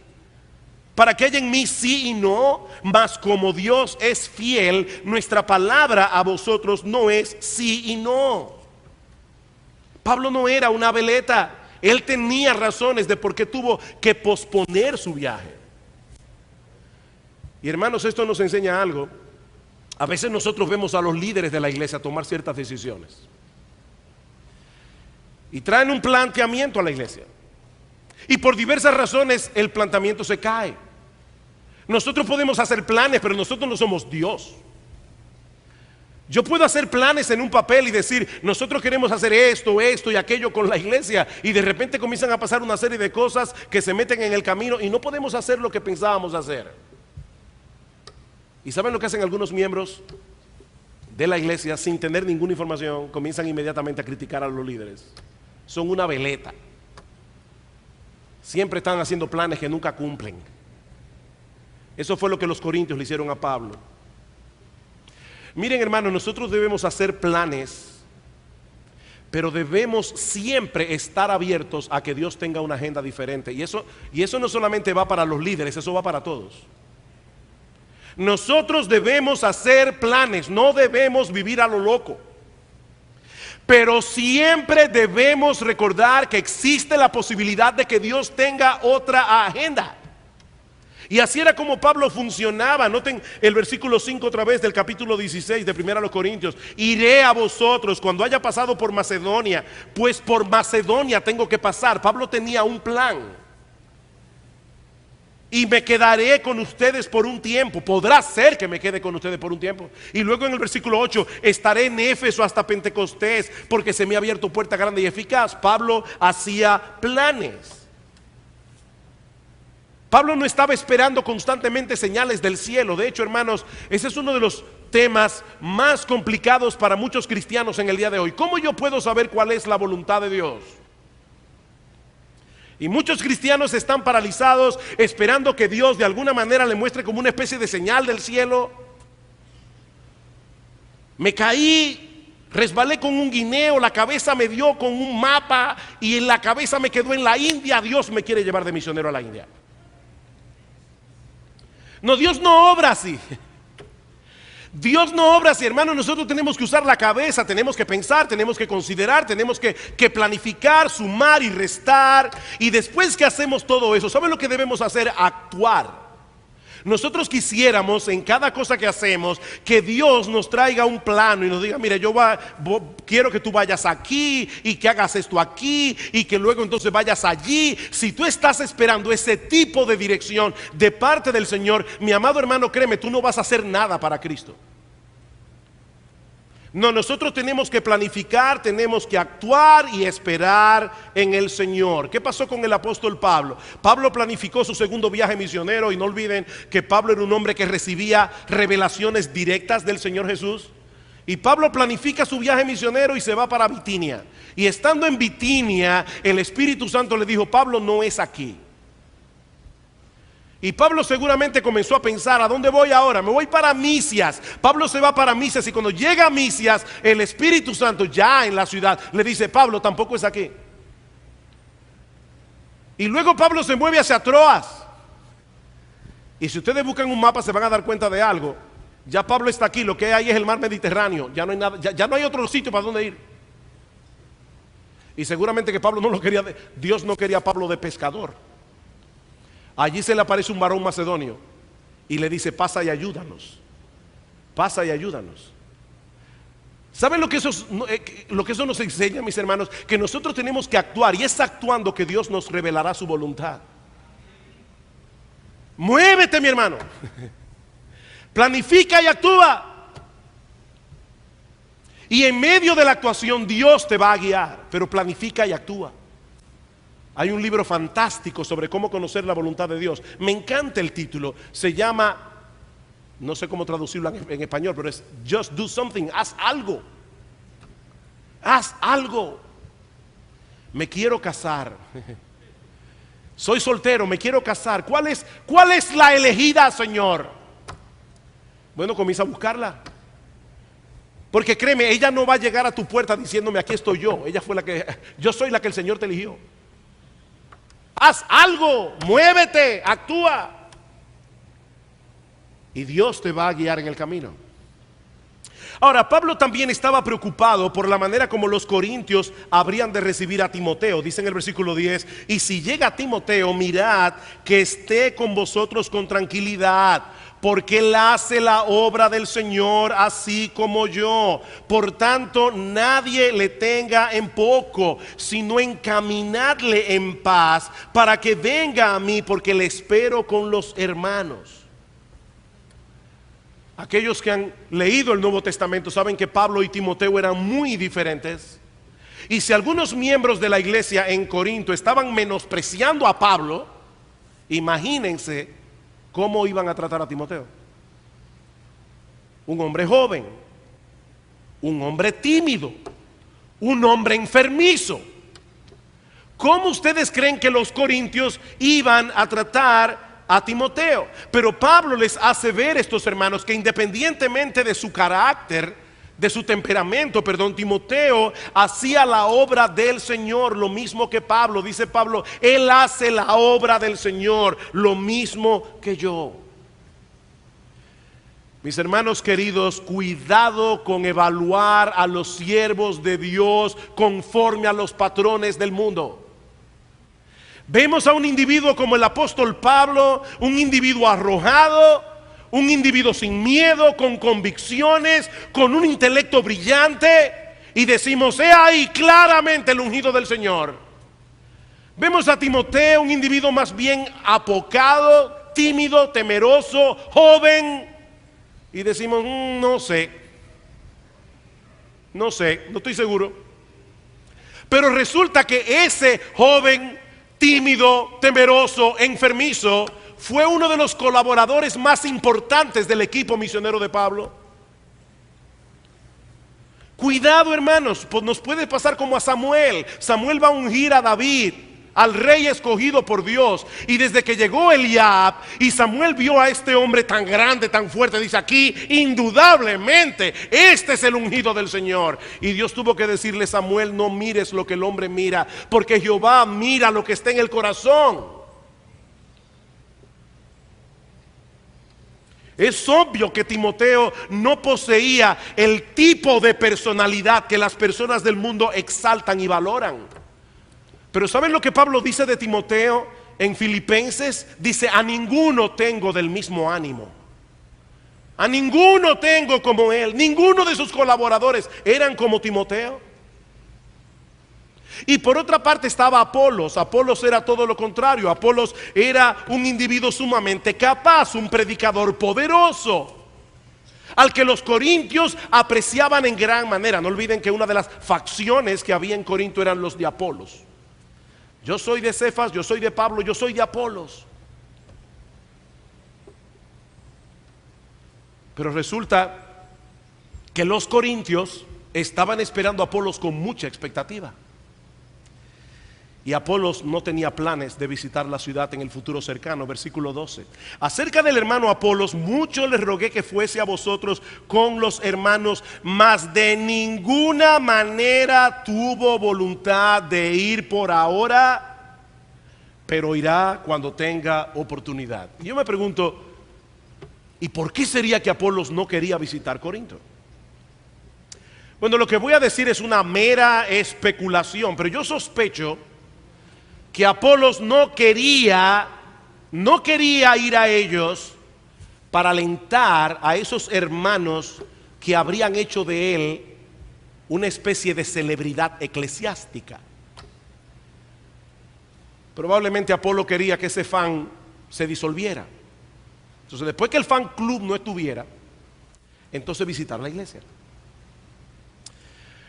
Para que haya en mí sí y no. Mas como Dios es fiel, nuestra palabra a vosotros no es sí y no. Pablo no era una veleta. Él tenía razones de por qué tuvo que posponer su viaje. Y hermanos, esto nos enseña algo. A veces nosotros vemos a los líderes de la iglesia tomar ciertas decisiones y traen un planteamiento a la iglesia, y por diversas razones el planteamiento se cae. Nosotros podemos hacer planes, pero nosotros no somos Dios. Yo puedo hacer planes en un papel y decir: nosotros queremos hacer esto, esto y aquello con la iglesia, y de repente comienzan a pasar una serie de cosas que se meten en el camino y no podemos hacer lo que pensábamos hacer. ¿Y saben lo que hacen algunos miembros de la iglesia sin tener ninguna información? Comienzan inmediatamente a criticar a los líderes. Son una veleta. Siempre están haciendo planes que nunca cumplen. Eso fue lo que los corintios le hicieron a Pablo. Miren, hermanos, nosotros debemos hacer planes, pero debemos siempre estar abiertos a que Dios tenga una agenda diferente. Y eso no solamente va para los líderes, eso va para todos. Nosotros debemos hacer planes, no debemos vivir a lo loco. Pero siempre debemos recordar que existe la posibilidad de que Dios tenga otra agenda. Y así era como Pablo funcionaba. Noten el versículo 5 otra vez del capítulo 16 de 1 Corintios. Iré a vosotros cuando haya pasado por Macedonia, pues por Macedonia tengo que pasar. Pablo tenía un plan. Y me quedaré con ustedes por un tiempo. Podrá ser que me quede con ustedes por un tiempo. Y luego en el versículo 8, estaré en Éfeso hasta Pentecostés, porque se me ha abierto puerta grande y eficaz. Pablo hacía planes. Pablo no estaba esperando constantemente señales del cielo. De hecho, hermanos, ese es uno de los temas más complicados para muchos cristianos en el día de hoy. ¿Cómo yo puedo saber cuál es la voluntad de Dios? Y muchos cristianos están paralizados esperando que Dios de alguna manera le muestre como una especie de señal del cielo. Me caí, resbalé con un guineo, la cabeza me dio con un mapa y en la cabeza me quedó en la India. Dios me quiere llevar de misionero a la India. No, Dios no obra así. Dios no obra así, hermano. Nosotros tenemos que usar la cabeza, tenemos que pensar, tenemos que considerar, tenemos que planificar, sumar y restar. Y después que hacemos todo eso, ¿saben lo que debemos hacer? Actuar. Nosotros quisiéramos en cada cosa que hacemos que Dios nos traiga un plano y nos diga: mire, quiero que tú vayas aquí y que hagas esto aquí y que luego entonces vayas allí. Si tú estás esperando ese tipo de dirección de parte del Señor, mi amado hermano, créeme, tú no vas a hacer nada para Cristo. No, nosotros tenemos que planificar, tenemos que actuar y esperar en el Señor. ¿Qué pasó con el apóstol Pablo? Pablo planificó su segundo viaje misionero, y no olviden que Pablo era un hombre que recibía revelaciones directas del Señor Jesús. Y Pablo planifica su viaje misionero y se va para Bitinia. Y estando en Bitinia, el Espíritu Santo le dijo: Pablo, no es aquí. Y Pablo seguramente comenzó a pensar: ¿a dónde voy ahora? Me voy para Misias. Pablo se va para Misias, y cuando llega a Misias, el Espíritu Santo ya en la ciudad le dice: Pablo, tampoco es aquí. Y luego Pablo se mueve hacia Troas. Y si ustedes buscan un mapa se van a dar cuenta de algo. Ya Pablo está aquí, lo que hay ahí es el mar Mediterráneo. Ya no hay nada, ya no hay otro sitio para donde ir. Y seguramente que Pablo no lo quería, Dios no quería a Pablo de pescador. Allí se le aparece un varón macedonio y le dice: pasa y ayúdanos. Pasa y ayúdanos. ¿Saben lo que eso nos enseña, mis hermanos? Que nosotros tenemos que actuar, y es actuando que Dios nos revelará su voluntad. Muévete, mi hermano. Planifica y actúa. Y en medio de la actuación Dios te va a guiar, pero planifica y actúa. Hay un libro fantástico sobre cómo conocer la voluntad de Dios. Me encanta el título. Se llama, no sé cómo traducirlo en español, pero es Just Do Something. Haz algo. Haz algo. Me quiero casar. Soy soltero, me quiero casar. ¿Cuál es la elegida, Señor? Bueno, comienza a buscarla. Porque créeme, ella no va a llegar a tu puerta diciéndome: aquí estoy yo. Yo soy la que el Señor te eligió. Haz algo, muévete, actúa. Y Dios te va a guiar en el camino. Ahora, Pablo también estaba preocupado por la manera como los corintios habrían de recibir a Timoteo. Dice en el versículo 10: y si llega Timoteo, mirad que esté con vosotros con tranquilidad, porque él hace la obra del Señor así como yo. Por tanto, nadie le tenga en poco, sino encaminadle en paz, para que venga a mí, porque le espero con los hermanos. Aquellos que han leído el Nuevo Testamento saben que Pablo y Timoteo eran muy diferentes. Y si algunos miembros de la iglesia en Corinto estaban menospreciando a Pablo, imagínense cómo iban a tratar a Timoteo. Un hombre joven, un hombre tímido, un hombre enfermizo. ¿Cómo ustedes creen que los corintios iban a tratar a Timoteo? Pero Pablo les hace ver, estos hermanos, que independientemente de su carácter, de su temperamento, Timoteo hacía la obra del Señor lo mismo que Pablo. Dice Pablo: él hace la obra del Señor lo mismo que yo. Mis hermanos queridos, cuidado con evaluar a los siervos de Dios conforme a los patrones del mundo. Vemos a un individuo como el apóstol Pablo, un individuo arrojado, un individuo sin miedo, con convicciones, con un intelecto brillante, y decimos: he ahí claramente el ungido del Señor. Vemos a Timoteo, un individuo más bien apocado, tímido, temeroso, joven, y decimos: no sé, no estoy seguro. Pero resulta que ese joven tímido, temeroso, enfermizo, fue uno de los colaboradores más importantes del equipo misionero de Pablo. Cuidado, hermanos, pues nos puede pasar como a Samuel. Samuel va a ungir a David, al rey escogido por Dios, y desde que llegó Eliab y Samuel vio a este hombre tan grande, tan fuerte, dice: aquí indudablemente este es el ungido del Señor. Y Dios tuvo que decirle: Samuel, no mires lo que el hombre mira, porque Jehová mira lo que está en el corazón. Es obvio que Timoteo no poseía el tipo de personalidad que las personas del mundo exaltan y valoran. Pero ¿saben lo que Pablo dice de Timoteo en Filipenses? Dice: a ninguno tengo del mismo ánimo, a ninguno tengo como él. Ninguno de sus colaboradores eran como Timoteo. Y por otra parte estaba Apolos. Apolos era todo lo contrario. Apolos era un individuo sumamente capaz, un predicador poderoso, al que los corintios apreciaban en gran manera. No olviden que una de las facciones que había en Corinto eran los de Apolos. Yo soy de Cefas, yo soy de Pablo, yo soy de Apolos. Pero resulta que los corintios estaban esperando a Apolos con mucha expectativa. Y Apolos no tenía planes de visitar la ciudad en el futuro cercano. Versículo 12. Acerca del hermano Apolos, mucho le rogué que fuese a vosotros con los hermanos, mas de ninguna manera tuvo voluntad de ir por ahora, pero irá cuando tenga oportunidad. Y yo me pregunto: ¿y por qué sería que Apolos no quería visitar Corinto? Bueno, lo que voy a decir es una mera especulación, pero yo sospecho que Apolos no quería ir a ellos para alentar a esos hermanos que habrían hecho de él una especie de celebridad eclesiástica. Probablemente Apolo quería que ese fan se disolviera. Entonces, después que el fan club no estuviera, entonces visitar la iglesia.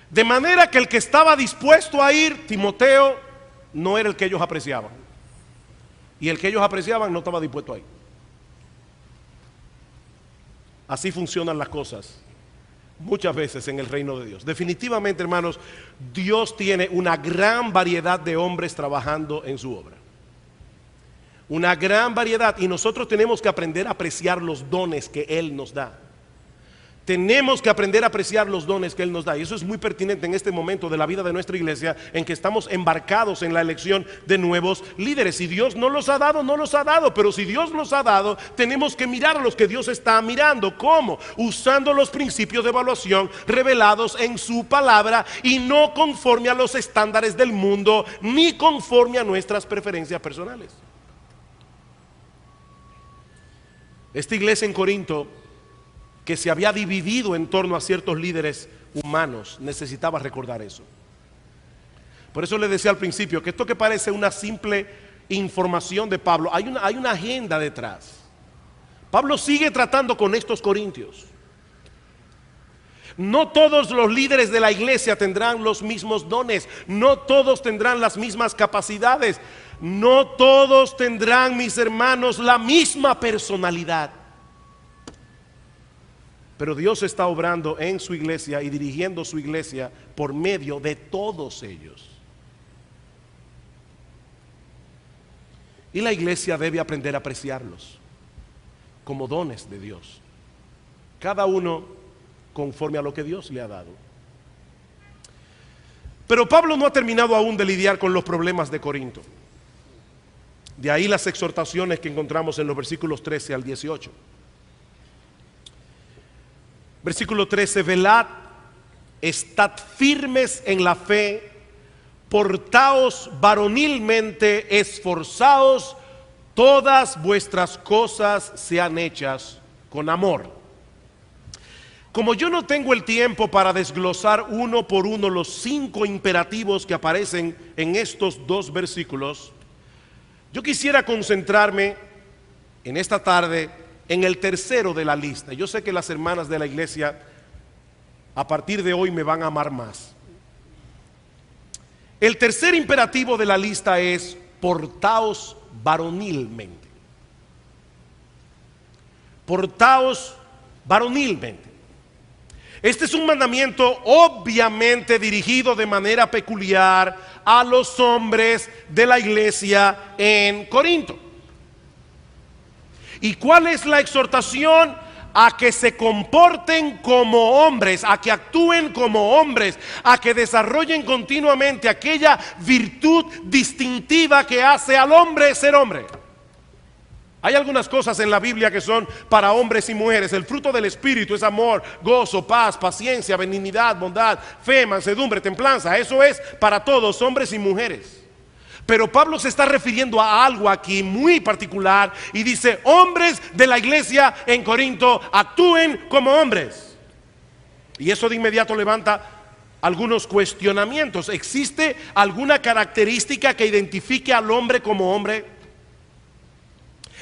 De manera que el que estaba dispuesto a ir, Timoteo, no era el que ellos apreciaban, y el que ellos apreciaban no estaba dispuesto a ir. Así funcionan las cosas muchas veces en el reino de Dios. Definitivamente, hermanos, Dios tiene una gran variedad de hombres trabajando en su obra, una gran variedad, y nosotros tenemos que aprender a apreciar los dones que Él nos da. Tenemos que aprender a apreciar los dones que Él nos da. Y eso es muy pertinente en este momento de la vida de nuestra iglesia, en que estamos embarcados en la elección de nuevos líderes. Si Dios no los ha dado, no los ha dado. Pero si Dios los ha dado, tenemos que mirar a los que Dios está mirando. ¿Cómo? Usando los principios de evaluación revelados en su palabra, y no conforme a los estándares del mundo, ni conforme a nuestras preferencias personales. Esta iglesia en Corinto, que se había dividido en torno a ciertos líderes humanos, necesitaba recordar eso. Por eso le decía al principio que esto que parece una simple información de Pablo, hay una agenda detrás. Pablo sigue tratando con estos corintios. No todos los líderes de la iglesia tendrán los mismos dones, no todos tendrán las mismas capacidades, no todos tendrán, mis hermanos, la misma personalidad. Pero Dios está obrando en su iglesia y dirigiendo su iglesia por medio de todos ellos. Y la iglesia debe aprender a apreciarlos como dones de Dios, cada uno conforme a lo que Dios le ha dado. Pero Pablo no ha terminado aún de lidiar con los problemas de Corinto. De ahí las exhortaciones que encontramos en los versículos 13 al 18. Versículo 13: velad, estad firmes en la fe, portaos varonilmente, esforzaos, todas vuestras cosas sean hechas con amor. Como yo no tengo el tiempo para desglosar uno por uno los 5 imperativos que aparecen en estos 2 versículos, yo quisiera concentrarme en esta tarde en el tercero de la lista. Yo sé que las hermanas de la iglesia a partir de hoy me van a amar más. El tercer imperativo de la lista es: portaos varonilmente. Portaos varonilmente. Este es un mandamiento obviamente dirigido de manera peculiar a los hombres de la iglesia en Corinto. ¿Y cuál es la exhortación? A que se comporten como hombres, a que actúen como hombres, a que desarrollen continuamente aquella virtud distintiva que hace al hombre ser hombre. Hay algunas cosas en la Biblia que son para hombres y mujeres. El fruto del Espíritu es amor, gozo, paz, paciencia, benignidad, bondad, fe, mansedumbre, templanza. Eso es para todos, hombres y mujeres. Pero Pablo se está refiriendo a algo aquí muy particular y dice: hombres de la iglesia en Corinto, actúen como hombres. Y eso de inmediato levanta algunos cuestionamientos. ¿Existe alguna característica que identifique al hombre como hombre?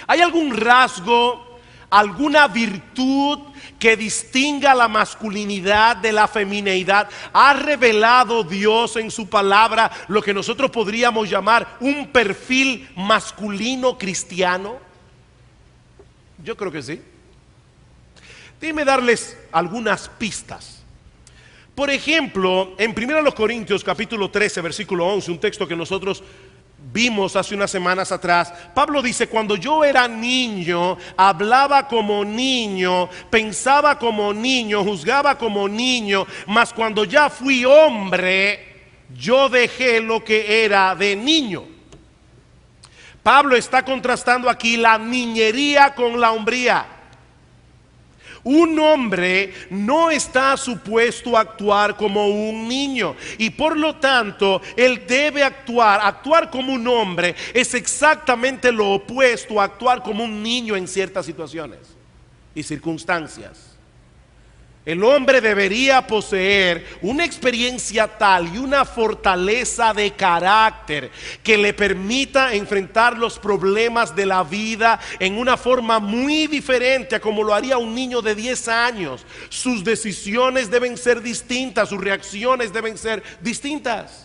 ¿Hay algún rasgo, alguna virtud que distinga la masculinidad de la femineidad? ¿Ha revelado Dios en su palabra lo que nosotros podríamos llamar un perfil masculino cristiano? Yo creo que sí. Déjenme darles algunas pistas. Por ejemplo, en 1 Corintios capítulo 13 versículo 11, un texto que nosotros vimos hace unas semanas atrás, Pablo dice: cuando yo era niño, hablaba como niño, pensaba como niño, juzgaba como niño, mas cuando ya fui hombre, yo dejé lo que era de niño. Pablo está contrastando aquí la niñería con la hombría. Un hombre no está supuesto a actuar como un niño, y por lo tanto él debe actuar como un hombre. Es exactamente lo opuesto a actuar como un niño en ciertas situaciones y circunstancias. El hombre debería poseer una experiencia tal y una fortaleza de carácter que le permita enfrentar los problemas de la vida en una forma muy diferente a como lo haría un niño de 10 años. Sus decisiones deben ser distintas, sus reacciones deben ser distintas.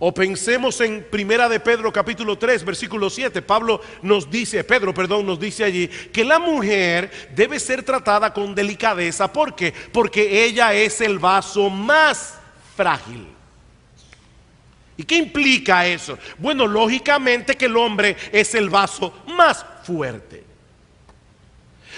O pensemos en 1 de Pedro capítulo 3 versículo 7. Pedro nos dice allí que la mujer debe ser tratada con delicadeza. ¿Por qué? Porque ella es el vaso más frágil. ¿Y qué implica eso? Bueno, lógicamente que el hombre es el vaso más fuerte.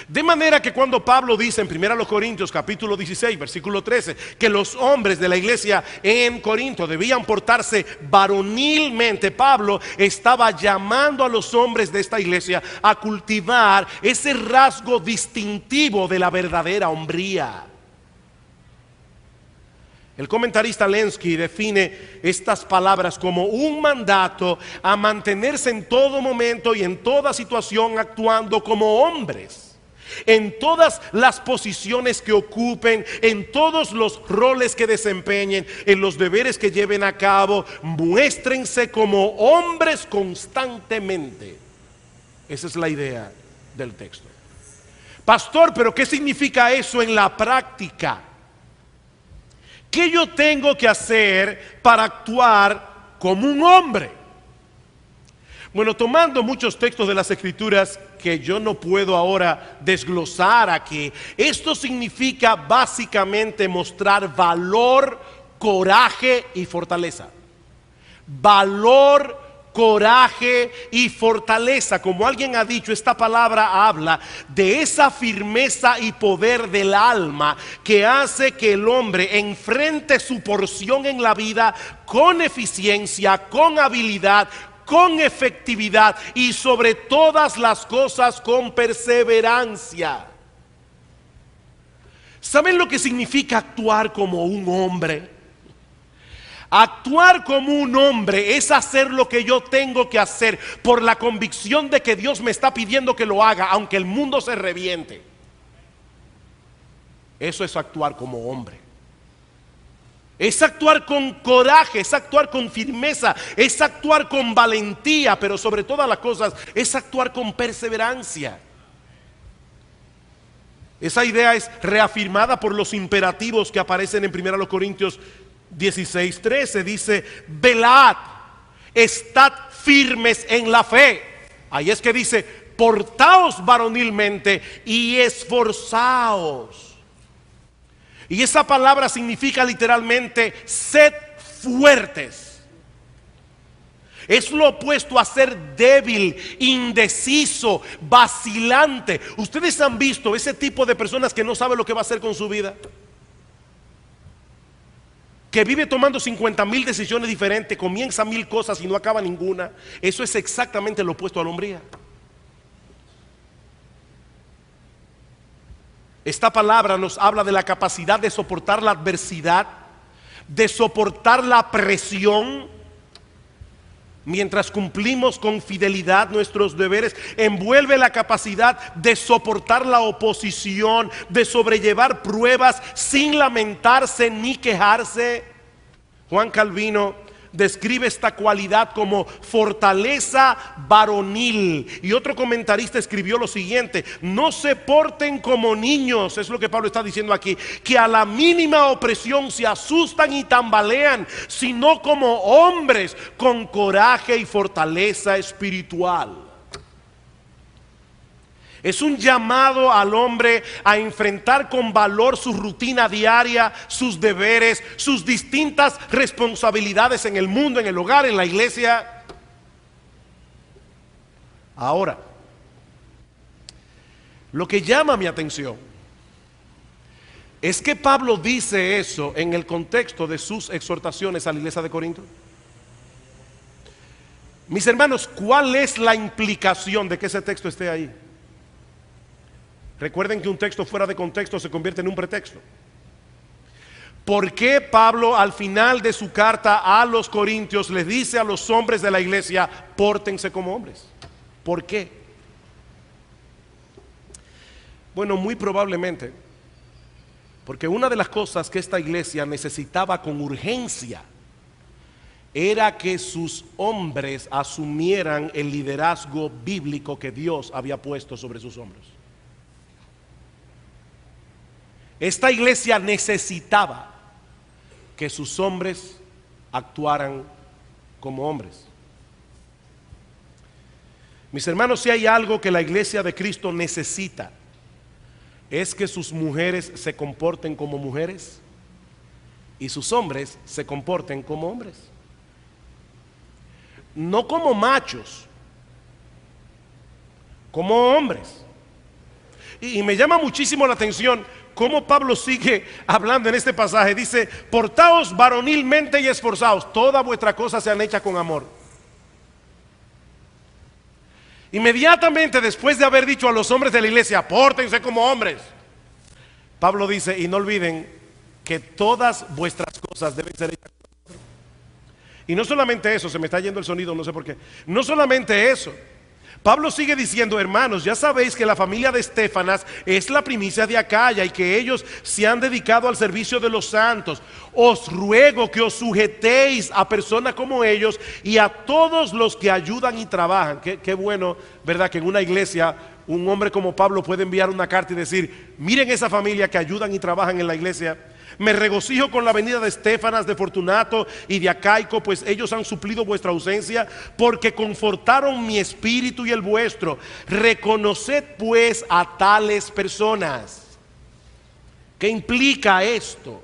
De manera que cuando Pablo dice en 1 Corintios capítulo 16 versículo 13 que los hombres de la iglesia en Corinto debían portarse varonilmente, Pablo estaba llamando a los hombres de esta iglesia a cultivar ese rasgo distintivo de la verdadera hombría. El comentarista Lenski define estas palabras como un mandato a mantenerse en todo momento y en toda situación actuando como hombres, en todas las posiciones que ocupen, en todos los roles que desempeñen, en los deberes que lleven a cabo. Muéstrense como hombres constantemente. Esa es la idea del texto. Pastor, ¿pero qué significa eso en la práctica? ¿Qué yo tengo que hacer para actuar como un hombre? Bueno, tomando muchos textos de las Escrituras que yo no puedo ahora desglosar aquí, esto significa básicamente mostrar valor, coraje y fortaleza. Valor, coraje y fortaleza. Como alguien ha dicho, esta palabra habla de esa firmeza y poder del alma que hace que el hombre enfrente su porción en la vida con eficiencia, con habilidad, con efectividad y sobre todas las cosas con perseverancia. ¿Saben lo que significa actuar como un hombre? Actuar como un hombre es hacer lo que yo tengo que hacer por la convicción de que Dios me está pidiendo que lo haga, aunque el mundo se reviente. Eso es actuar como hombre. Es actuar con coraje, es actuar con firmeza, es actuar con valentía, pero sobre todas las cosas es actuar con perseverancia. Esa idea es reafirmada por los imperativos que aparecen en 1 Corintios 16:13. Dice: velad, estad firmes en la fe. Ahí es que dice: portaos varonilmente y esforzaos. Y esa palabra significa literalmente sed fuertes. Es lo opuesto a ser débil, indeciso, vacilante. Ustedes han visto ese tipo de personas que no sabe lo que va a hacer con su vida, que vive tomando 50,000 decisiones diferentes, comienza 1000 cosas y no acaba ninguna. Eso es exactamente lo opuesto a la hombría. Esta palabra nos habla de la capacidad de soportar la adversidad, de soportar la presión, mientras cumplimos con fidelidad nuestros deberes. Envuelve la capacidad de soportar la oposición, de sobrellevar pruebas sin lamentarse ni quejarse. Juan Calvino describe esta cualidad como fortaleza varonil. Y otro comentarista escribió lo siguiente: no se porten como niños, es lo que Pablo está diciendo aquí, que a la mínima opresión se asustan y tambalean, sino como hombres con coraje y fortaleza espiritual. Es un llamado al hombre a enfrentar con valor su rutina diaria, sus deberes, sus distintas responsabilidades en el mundo, en el hogar, en la iglesia. Ahora, lo que llama mi atención es que Pablo dice eso en el contexto de sus exhortaciones a la iglesia de Corinto. Mis hermanos, ¿cuál es la implicación de que ese texto esté ahí? Recuerden que un texto fuera de contexto se convierte en un pretexto. ¿Por qué Pablo al final de su carta a los Corintios les dice a los hombres de la iglesia: pórtense como hombres? ¿Por qué? Bueno, muy probablemente porque una de las cosas que esta iglesia necesitaba con urgencia era que sus hombres asumieran el liderazgo bíblico que Dios había puesto sobre sus hombros. Esta iglesia necesitaba que sus hombres actuaran como hombres. Mis hermanos, si hay algo que la iglesia de Cristo necesita, es que sus mujeres se comporten como mujeres y sus hombres se comporten como hombres. No como machos, como hombres. Y me llama muchísimo la atención cómo Pablo sigue hablando en este pasaje. Dice: portaos varonilmente y esforzaos, todas vuestras cosas sean hechas con amor. Inmediatamente después de haber dicho a los hombres de la iglesia: pórtense como hombres, Pablo dice: y no olviden que todas vuestras cosas deben ser hechas con amor. Y no solamente eso, se me está yendo el sonido, no sé por qué. No solamente eso, Pablo sigue diciendo: hermanos, ya sabéis que la familia de Estéfanas es la primicia de Acaya y que ellos se han dedicado al servicio de los santos. Os ruego que os sujetéis a personas como ellos y a todos los que ayudan y trabajan. Qué bueno, ¿verdad? Que en una iglesia un hombre como Pablo puede enviar una carta y decir: miren esa familia que ayudan y trabajan en la iglesia. Me regocijo con la venida de Estéfanas, de Fortunato y de Acaico, pues ellos han suplido vuestra ausencia, porque confortaron mi espíritu y el vuestro. Reconoced pues a tales personas. ¿Qué implica esto?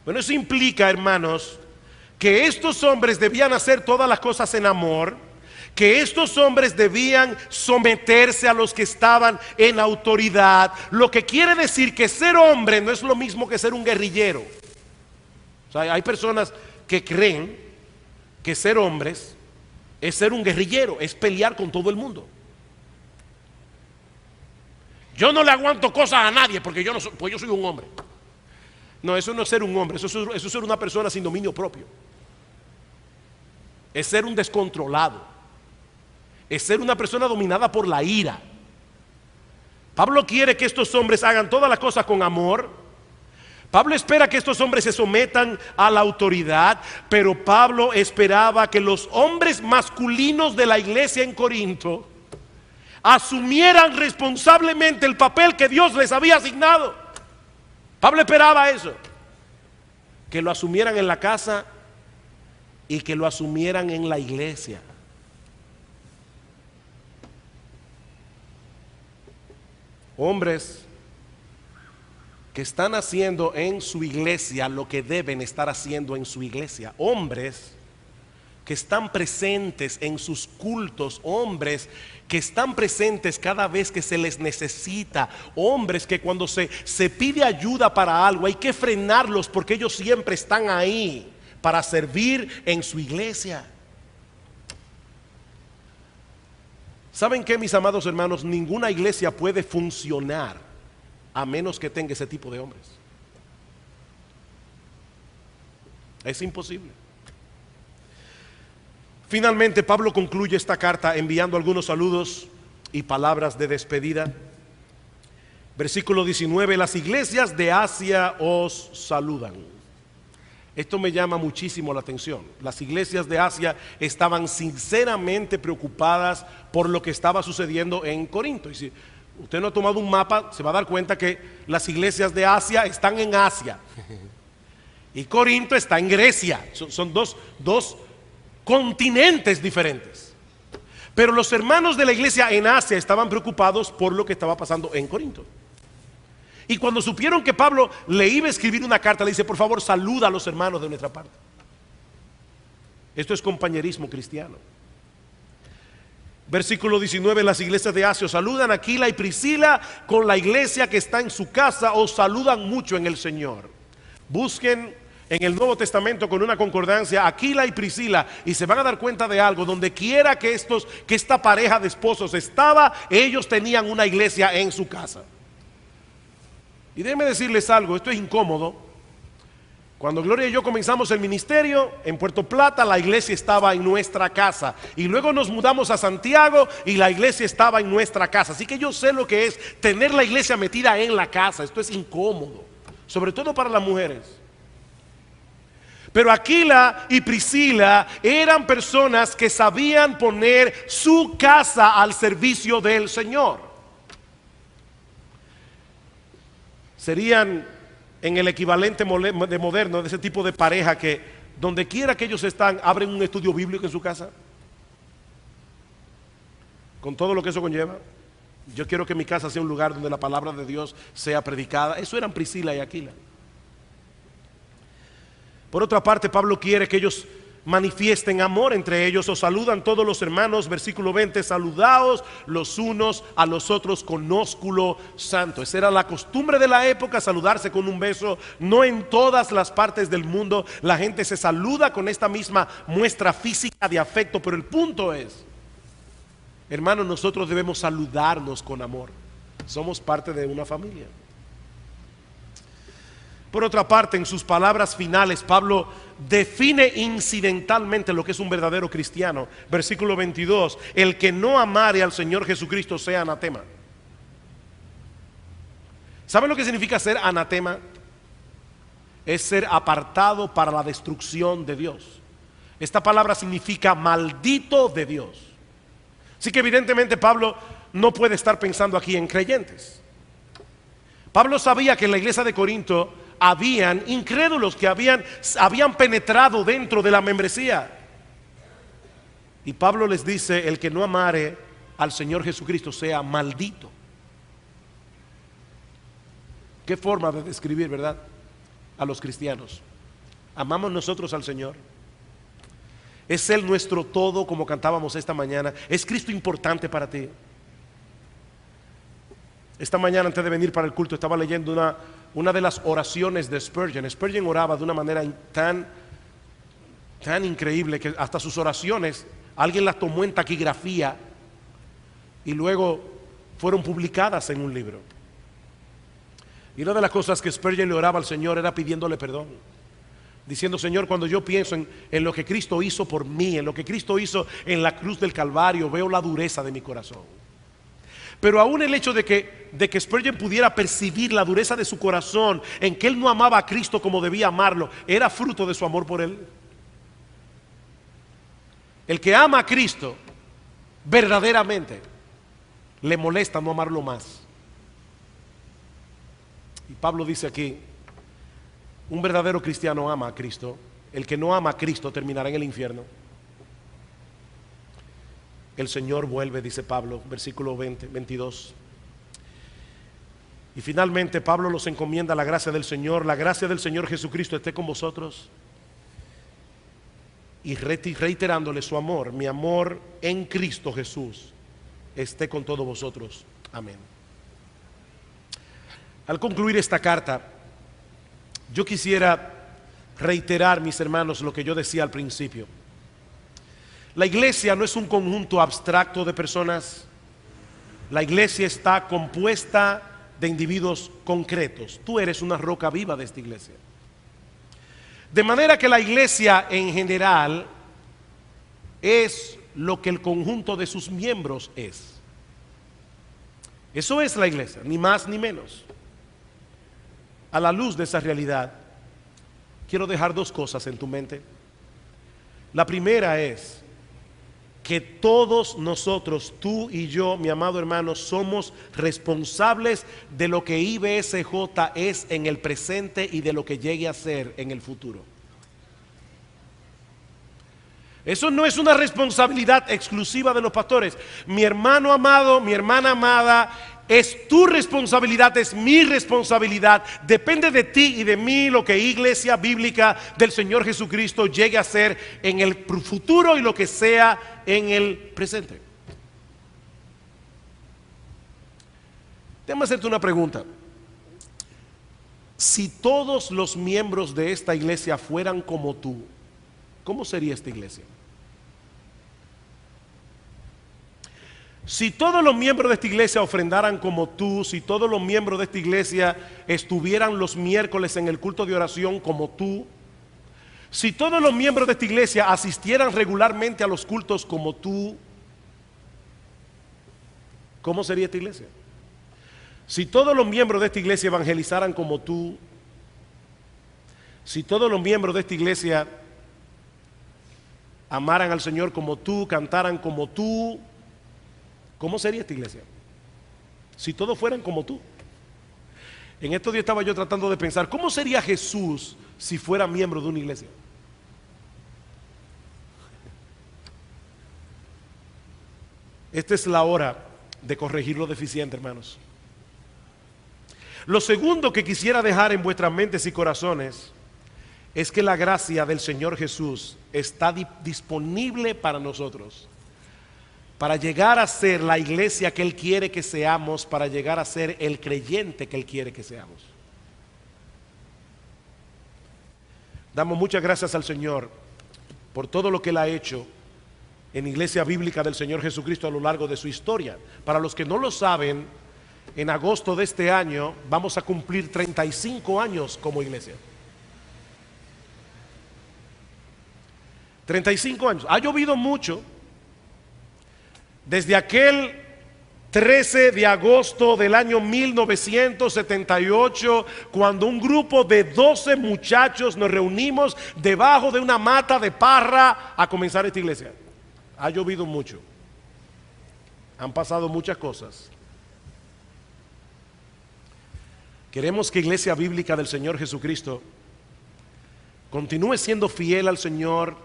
Bueno, eso implica, hermanos, que estos hombres debían hacer todas las cosas en amor, que estos hombres debían someterse a los que estaban en autoridad, lo que quiere decir que ser hombre no es lo mismo que ser un guerrillero. O sea, hay personas que creen que ser hombres es ser un guerrillero, es pelear con todo el mundo. Yo no le aguanto cosas a nadie porque yo soy un hombre. No, eso no es ser un hombre, eso es ser una persona sin dominio propio. Es ser un descontrolado. Es ser una persona dominada por la ira. Pablo quiere que estos hombres hagan todas las cosas con amor. Pablo espera que estos hombres se sometan a la autoridad, pero Pablo esperaba que los hombres masculinos de la iglesia en Corinto asumieran responsablemente el papel que Dios les había asignado. Pablo esperaba eso, que lo asumieran en la casa y que lo asumieran en la iglesia. Hombres que están haciendo en su iglesia lo que deben estar haciendo en su iglesia. Hombres que están presentes en sus cultos, hombres que están presentes cada vez que se les necesita, hombres que cuando se pide ayuda para algo hay que frenarlos porque ellos siempre están ahí para servir en su iglesia. ¿Saben qué, mis amados hermanos? Ninguna iglesia puede funcionar a menos que tenga ese tipo de hombres. Es imposible. Finalmente, Pablo concluye esta carta enviando algunos saludos y palabras de despedida. Versículo 19: las iglesias de Asia os saludan. Esto me llama muchísimo la atención. Las iglesias de Asia estaban sinceramente preocupadas por lo que estaba sucediendo en Corinto. Y si usted no ha tomado un mapa, se va a dar cuenta que las iglesias de Asia están en Asia y Corinto está en Grecia. Son dos continentes diferentes. Pero los hermanos de la iglesia en Asia estaban preocupados por lo que estaba pasando en Corinto. Y cuando supieron que Pablo le iba a escribir una carta, le dice: por favor, saluda a los hermanos de nuestra parte. Esto es compañerismo cristiano. Versículo 19: las iglesias de Asia os saludan. Aquila y Priscila con la iglesia que está en su casa os saludan mucho en el Señor. Busquen en el Nuevo Testamento con una concordancia Aquila y Priscila y se van a dar cuenta de algo. Donde quiera que esta pareja de esposos estaba, ellos tenían una iglesia en su casa. Y déjenme decirles algo, esto es incómodo. Cuando Gloria y yo comenzamos el ministerio en Puerto Plata, la iglesia estaba en nuestra casa. Y luego nos mudamos a Santiago y la iglesia estaba en nuestra casa. Así que yo sé lo que es tener la iglesia metida en la casa. Esto es incómodo, sobre todo para las mujeres. Pero Aquila y Priscila eran personas que sabían poner su casa al servicio del Señor. Serían en el equivalente de moderno de ese tipo de pareja que donde quiera que ellos están, abren un estudio bíblico en su casa, con todo lo que eso conlleva. Yo quiero que mi casa sea un lugar donde la palabra de Dios sea predicada. Eso eran Priscila y Aquila. Por otra parte, Pablo quiere que ellos manifiesten amor entre ellos. Os saludan todos los hermanos. Versículo 20: saludaos los unos a los otros con ósculo santo. Esa era la costumbre de la época, saludarse con un beso. No en todas las partes del mundo la gente se saluda con esta misma muestra física de afecto, pero el punto es, hermanos, nosotros debemos saludarnos con amor. Somos parte de una familia. Por otra parte, en sus palabras finales, Pablo define incidentalmente lo que es un verdadero cristiano. Versículo 22: el que no amare al Señor Jesucristo sea anatema. ¿Saben lo que significa ser anatema? Es ser apartado para la destrucción de Dios. Esta palabra significa maldito de Dios. Así que evidentemente Pablo no puede estar pensando aquí en creyentes. Pablo sabía que en la iglesia de Corinto habían incrédulos que habían penetrado dentro de la membresía. Y Pablo les dice: el que no amare al Señor Jesucristo sea maldito. Qué forma de describir, ¿verdad?, a los cristianos. Amamos nosotros al Señor. Es Él nuestro todo, como cantábamos esta mañana. ¿Es Cristo importante para ti? Esta mañana, antes de venir para el culto, estaba leyendo una de las oraciones de Spurgeon. Spurgeon oraba de una manera tan increíble que hasta sus oraciones alguien las tomó en taquigrafía y luego fueron publicadas en un libro. Y una de las cosas que Spurgeon le oraba al Señor era pidiéndole perdón, diciendo: Señor, cuando yo pienso en lo que Cristo hizo por mí, en lo que Cristo hizo en la cruz del Calvario, veo la dureza de mi corazón. Pero aún el hecho de que Spurgeon pudiera percibir la dureza de su corazón, en que él no amaba a Cristo como debía amarlo, era fruto de su amor por él. El que ama a Cristo verdaderamente le molesta no amarlo más. Y Pablo dice aquí: un verdadero cristiano ama a Cristo. El que no ama a Cristo terminará en el infierno. El Señor vuelve, dice Pablo, versículo 22. Y finalmente Pablo los encomienda a la gracia del Señor. La gracia del Señor Jesucristo esté con vosotros. Y reiterándole su amor: mi amor en Cristo Jesús esté con todos vosotros. Amén. Al concluir esta carta, yo quisiera reiterar, mis hermanos, lo que yo decía al principio. La iglesia no es un conjunto abstracto de personas. La iglesia está compuesta de individuos concretos. Tú eres una roca viva de esta iglesia. De manera que la iglesia en general es lo que el conjunto de sus miembros es. Eso es la iglesia, ni más ni menos. A la luz de esa realidad, quiero dejar dos cosas en tu mente. La primera es que todos nosotros, tú y yo, mi amado hermano, somos responsables de lo que IBSJ es en el presente y de lo que llegue a ser en el futuro. Eso no es una responsabilidad exclusiva de los pastores. Mi hermano amado, mi hermana amada, es tu responsabilidad, es mi responsabilidad. Depende de ti y de mí lo que Iglesia Bíblica del Señor Jesucristo llegue a ser en el futuro y lo que sea en el presente. Déjame hacerte una pregunta. Si todos los miembros de esta iglesia fueran como tú, ¿cómo sería esta iglesia? Si todos los miembros de esta iglesia ofrendaran como tú, si todos los miembros de esta iglesia estuvieran los miércoles en el culto de oración como tú, si todos los miembros de esta iglesia asistieran regularmente a los cultos como tú, ¿cómo sería esta iglesia? Si todos los miembros de esta iglesia evangelizaran como tú, si todos los miembros de esta iglesia amaran al Señor como tú, cantaran como tú, ¿cómo sería esta iglesia? Si todos fueran como tú. En estos días estaba yo tratando de pensar, ¿cómo sería Jesús si fuera miembro de una iglesia? Esta es la hora de corregir lo deficiente, hermanos. Lo segundo que quisiera dejar en vuestras mentes y corazones es que la gracia del Señor Jesús está disponible para nosotros, para llegar a ser la iglesia que Él quiere que seamos, para llegar a ser el creyente que Él quiere que seamos. Damos muchas gracias al Señor por todo lo que Él ha hecho en Iglesia Bíblica del Señor Jesucristo a lo largo de su historia. Para los que no lo saben, en agosto de este año vamos a cumplir 35 años como iglesia. 35 años. Ha llovido mucho. Desde aquel 13 de agosto del año 1978, cuando un grupo de 12 muchachos nos reunimos debajo de una mata de parra a comenzar esta iglesia. Ha llovido mucho. Han pasado muchas cosas. Queremos que Iglesia Bíblica del Señor Jesucristo continúe siendo fiel al Señor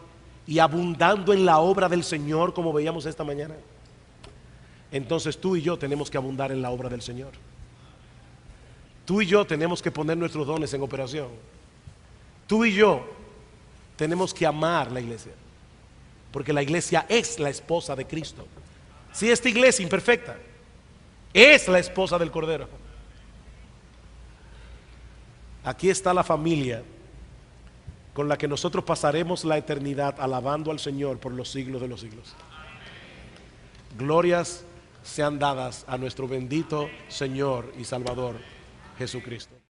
y abundando en la obra del Señor, como veíamos esta mañana. Entonces tú y yo tenemos que abundar en la obra del Señor. Tú y yo tenemos que poner nuestros dones en operación. Tú y yo tenemos que amar la iglesia, porque la iglesia es la esposa de Cristo. Si esta iglesia imperfecta es la esposa del Cordero, aquí está la familia con la que nosotros pasaremos la eternidad alabando al Señor por los siglos de los siglos. Glorias sean dadas a nuestro bendito Señor y Salvador Jesucristo.